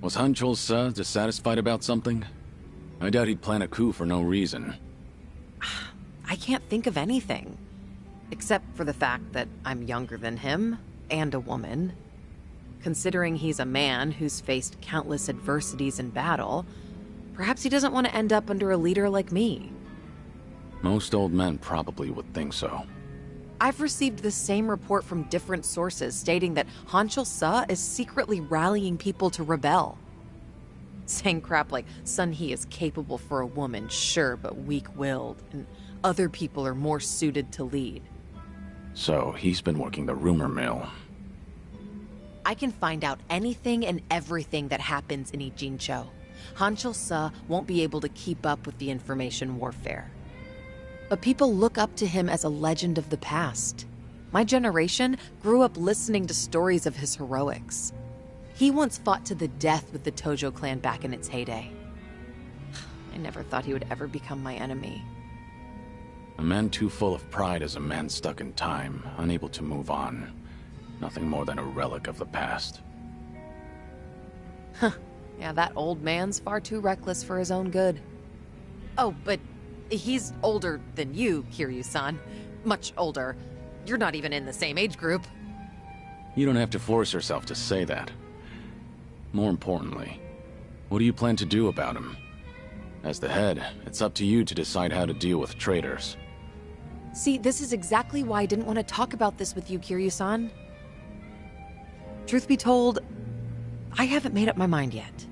Was Han Chul-sa dissatisfied about something? I doubt he'd plan a coup for no reason. I can't think of anything. Except for the fact that I'm younger than him, and a woman. Considering he's a man who's faced countless adversities in battle, perhaps he doesn't want to end up under a leader like me. Most old men probably would think so. I've received the same report from different sources stating that Han Chul-sa is secretly rallying people to rebel. Saying crap like, Sun He is capable for a woman, sure, but weak-willed, and other people are more suited to lead. So, he's been working the rumor mill. I can find out anything and everything that happens in Ijincho. Han Chul-sa won't be able to keep up with the information warfare. But people look up to him as a legend of the past. My generation grew up listening to stories of his heroics. He once fought to the death with the Tojo clan back in its heyday. I never thought he would ever become my enemy. A man too full of pride is a man stuck in time, unable to move on. Nothing more than a relic of the past. Yeah, that old man's far too reckless for his own good. Oh, but he's older than you, Kiryu-san. Much older. You're not even in the same age group. You don't have to force yourself to say that. More importantly, what do you plan to do about him? As the head, it's up to you to decide how to deal with traitors. See, this is exactly why I didn't want to talk about this with you, Kiryu-san. Truth be told, I haven't made up my mind yet.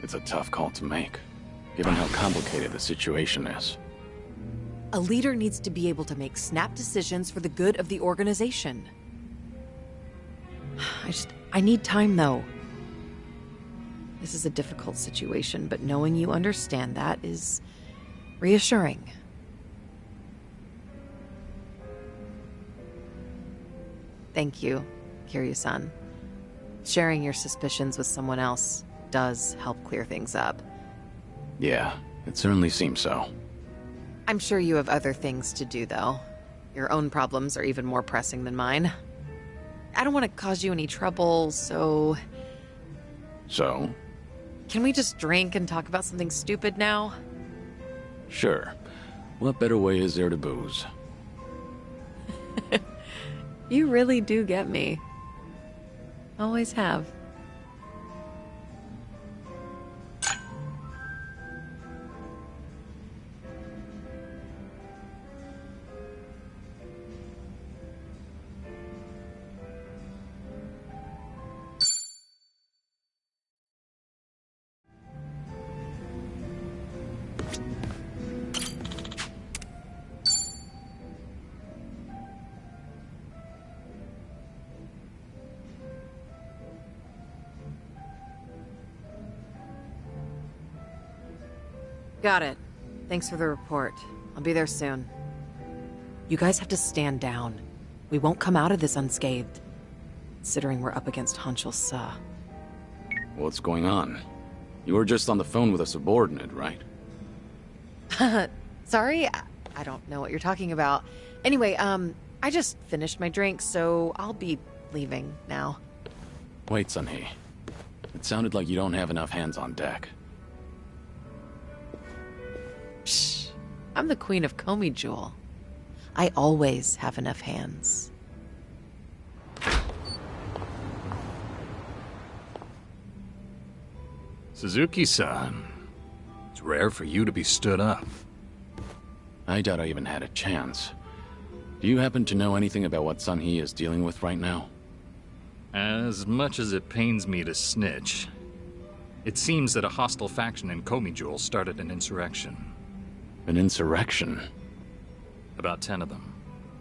It's a tough call to make, given how complicated the situation is. A leader needs to be able to make snap decisions for the good of the organization. I need time, though. This is a difficult situation, but knowing you understand that is reassuring. Thank you, Kiryu-san. Sharing your suspicions with someone else does help clear things up. Yeah, it certainly seems so. I'm sure you have other things to do, though. Your own problems are even more pressing than mine. I don't want to cause you any trouble, so... So? Can we just drink and talk about something stupid now? Sure. What better way is there to booze? You really do get me. Always have. Got it. Thanks for the report. I'll be there soon. You guys have to stand down. We won't come out of this unscathed, considering we're up against Hanshul Sa. What's going on? You were just on the phone with a subordinate, right? Sorry? I don't know what you're talking about. Anyway, I just finished my drink, so I'll be leaving now. Wait, Sunhee. It sounded like you don't have enough hands on deck. Psh, I'm the queen of Komi Jewel. I always have enough hands. Suzuki-san, it's rare for you to be stood up. I doubt I even had a chance. Do you happen to know anything about what Sunhee is dealing with right now? As much as it pains me to snitch, it seems that a hostile faction in Komi Jewel started an insurrection. An insurrection? About 10 of them,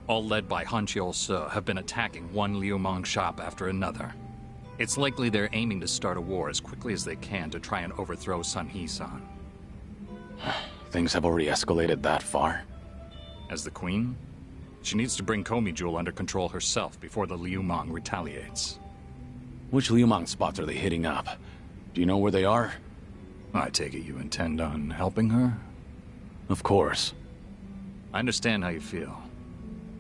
all led by Hanshul Sa, have been attacking one Liumang shop after another. It's likely they're aiming to start a war as quickly as they can to try and overthrow Sunhee-san. Things have already escalated that far? As the queen, she needs to bring Komi Jewel under control herself before the Liumang retaliates. Which Liumang spots are they hitting up? Do you know where they are? I take it you intend on helping her? Of course. I understand how you feel,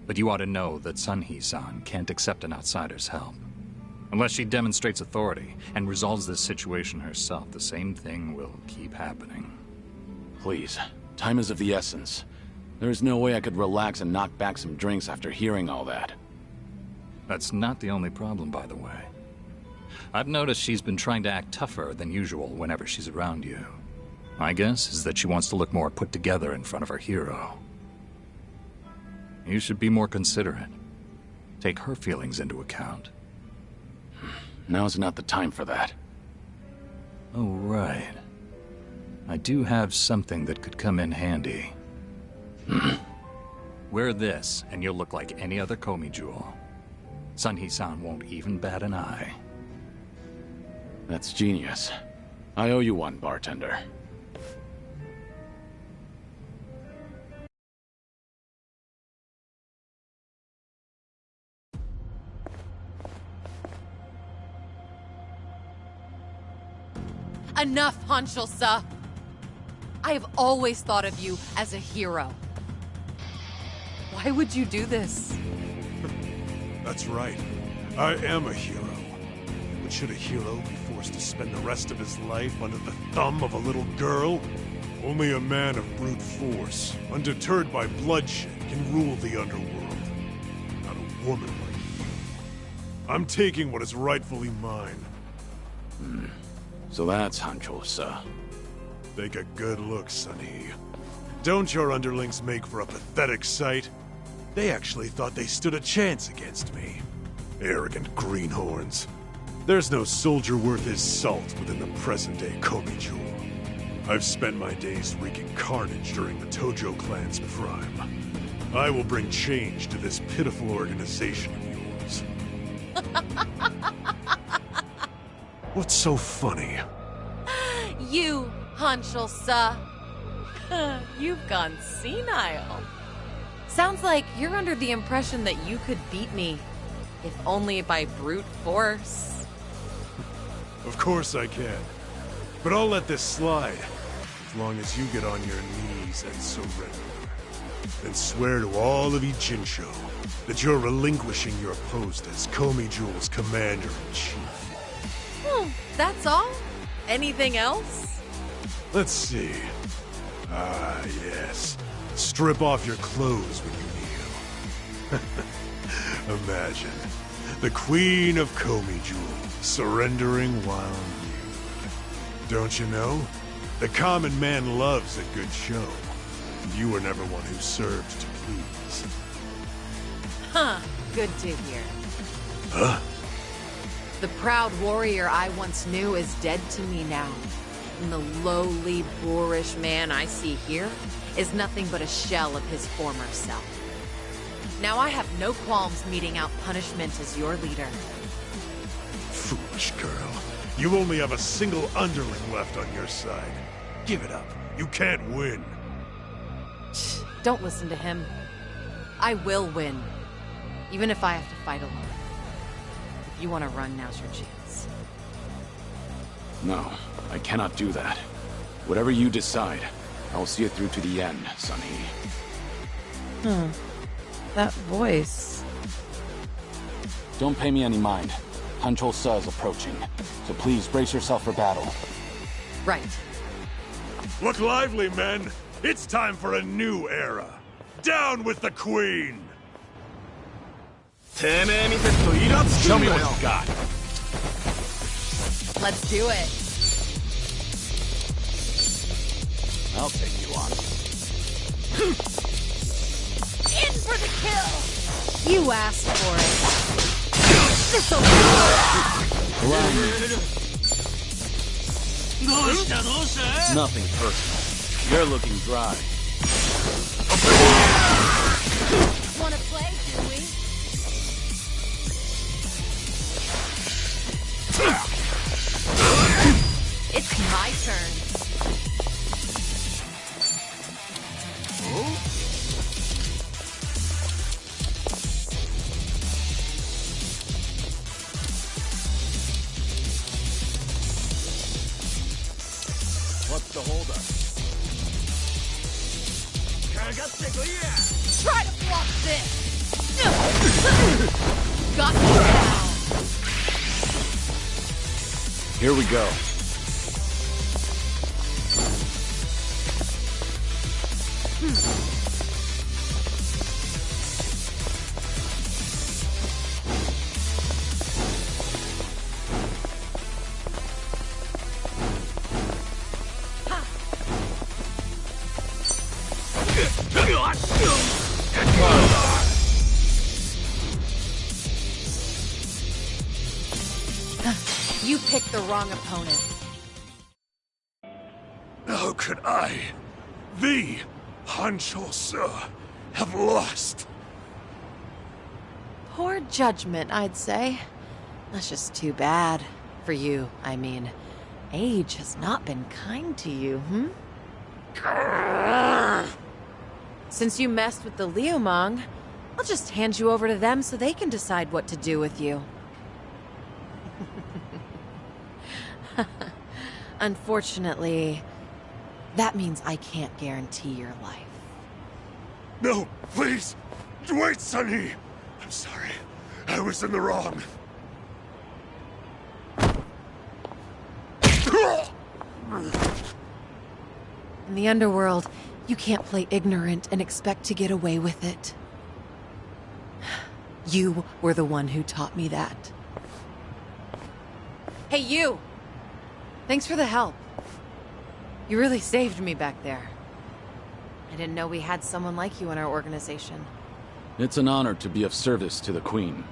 but you ought to know that Sunhee-san can't accept an outsider's help. Unless she demonstrates authority and resolves this situation herself, the same thing will keep happening. Please, time is of the essence. There is no way I could relax and knock back some drinks after hearing all that. That's not the only problem, by the way. I've noticed she's been trying to act tougher than usual whenever she's around you. My guess is that she wants to look more put together in front of her hero. You should be more considerate. Take her feelings into account. Now's not the time for that. Oh, right. I do have something that could come in handy. Wear this, and you'll look like any other Komi Jewel. Sunhee-san won't even bat an eye. That's genius. I owe you one, bartender. Enough, Hanshul Sa! I have always thought of you as a hero. Why would you do this? That's right. I am a hero. But should a hero be forced to spend the rest of his life under the thumb of a little girl? Only a man of brute force, undeterred by bloodshed, can rule the underworld. Not a woman like you. I'm taking what is rightfully mine. So that's Hancho-sa. Take a good look, Sonny. Don't your underlings make for a pathetic sight? They actually thought they stood a chance against me. Arrogant greenhorns. There's no soldier worth his salt within the present-day Komijul. I've spent my days wreaking carnage during the Tojo clan's prime. I will bring change to this pitiful organization of yours. What's so funny? You, Hanshul-sa. You've gone senile. Sounds like you're under the impression that you could beat me, if only by brute force. Of course I can. But I'll let this slide, as long as you get on your knees and surrender. And swear to all of Ijincho that you're relinquishing your post as Komijul's commander-in-chief. That's all? Anything else? Let's see. Ah, yes. Strip off your clothes when you kneel. Imagine the Queen of Komijul surrendering while nude. Don't you know? The common man loves a good show. You were never one who served to please. Huh. Good to hear. Huh? The proud warrior I once knew is dead to me now. And the lowly, boorish man I see here is nothing but a shell of his former self. Now I have no qualms meting out punishment as your leader. Foolish girl. You only have a single underling left on your side. Give it up. You can't win. Don't listen to him. I will win. Even if I have to fight alone. If you want to run, now's your chance. No, I cannot do that. Whatever you decide, I will see it through to the end, Sonny. That voice. Don't pay me any mind. Hancho-sa is approaching, so please brace yourself for battle. Right. Look lively, men. It's time for a new era. Down with the Queen! Show me what you got. Let's do it. I'll take you on. In for the kill! You asked for it. This'll Nothing personal. You're looking dry. Wanna play, do we? It's my turn. What's the holdup? Try to block this! Got you now! Here we go. You picked the wrong opponent. How could I, the Hancho-sa, have lost? Poor judgment, I'd say. That's just too bad. For you, I mean. Age has not been kind to you, Since you messed with the Liumang, I'll just hand you over to them so they can decide what to do with you. Unfortunately, that means I can't guarantee your life. No, please! Wait, Sonny! I'm sorry. I was in the wrong. In the underworld, you can't play ignorant and expect to get away with it. You were the one who taught me that. Hey, you! Thanks for the help. You really saved me back there. I didn't know we had someone like you in our organization. It's an honor to be of service to the Queen.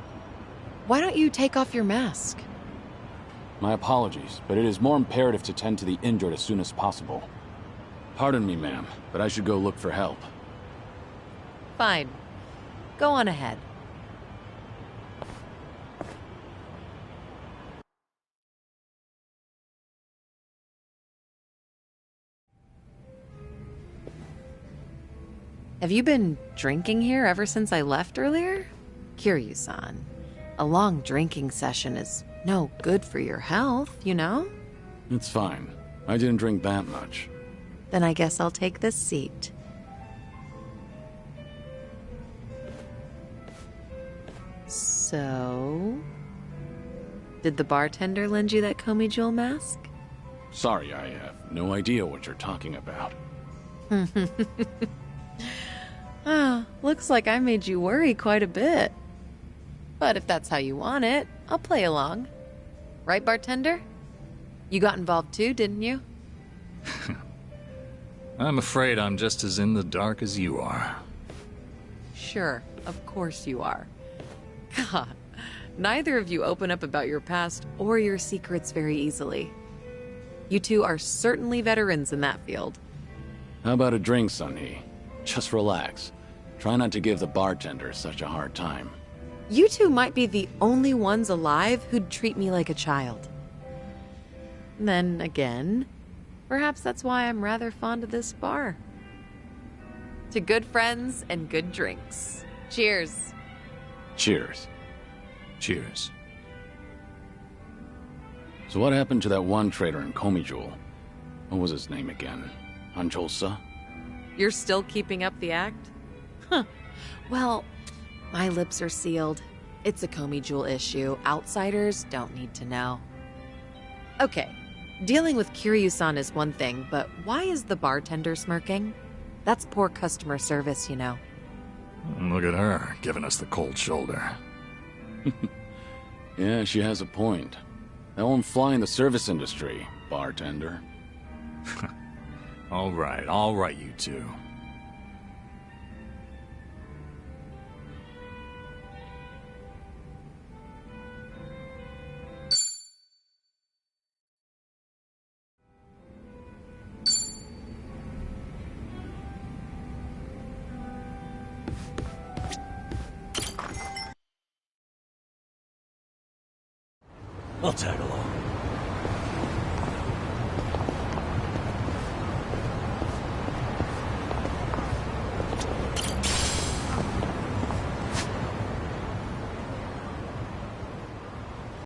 Why don't you take off your mask? My apologies, but it is more imperative to tend to the injured as soon as possible. Pardon me, ma'am, but I should go look for help. Fine. Go on ahead. Have you been drinking here ever since I left earlier? Kiryu-san, a long drinking session is no good for your health, you know? It's fine. I didn't drink that much. Then I guess I'll take this seat. So... did the bartender lend you that Komi Jewel mask? Sorry, I have no idea what you're talking about. Ah, looks like I made you worry quite a bit. But if that's how you want it, I'll play along. Right, bartender? You got involved too, didn't you? I'm afraid I'm just as in the dark as you are. Sure, of course you are. God, neither of you open up about your past or your secrets very easily. You two are certainly veterans in that field. How about a drink, Sunny? Just relax. Try not to give the bartender such a hard time. You two might be the only ones alive who'd treat me like a child. Then again, perhaps that's why I'm rather fond of this bar. To good friends and good drinks. Cheers. Cheers. Cheers. So what happened to that one trader in Komi Jewel? What was his name again? Anchosa? You're still keeping up the act? Huh. Well, my lips are sealed. It's a Komi Jewel issue. Outsiders don't need to know. Okay, dealing with Kiryu-san is one thing, but why is the bartender smirking? That's poor customer service, you know. Look at her, giving us the cold shoulder. Yeah, she has a point. That won't fly in the service industry, bartender. All right, you two. I'll tag along.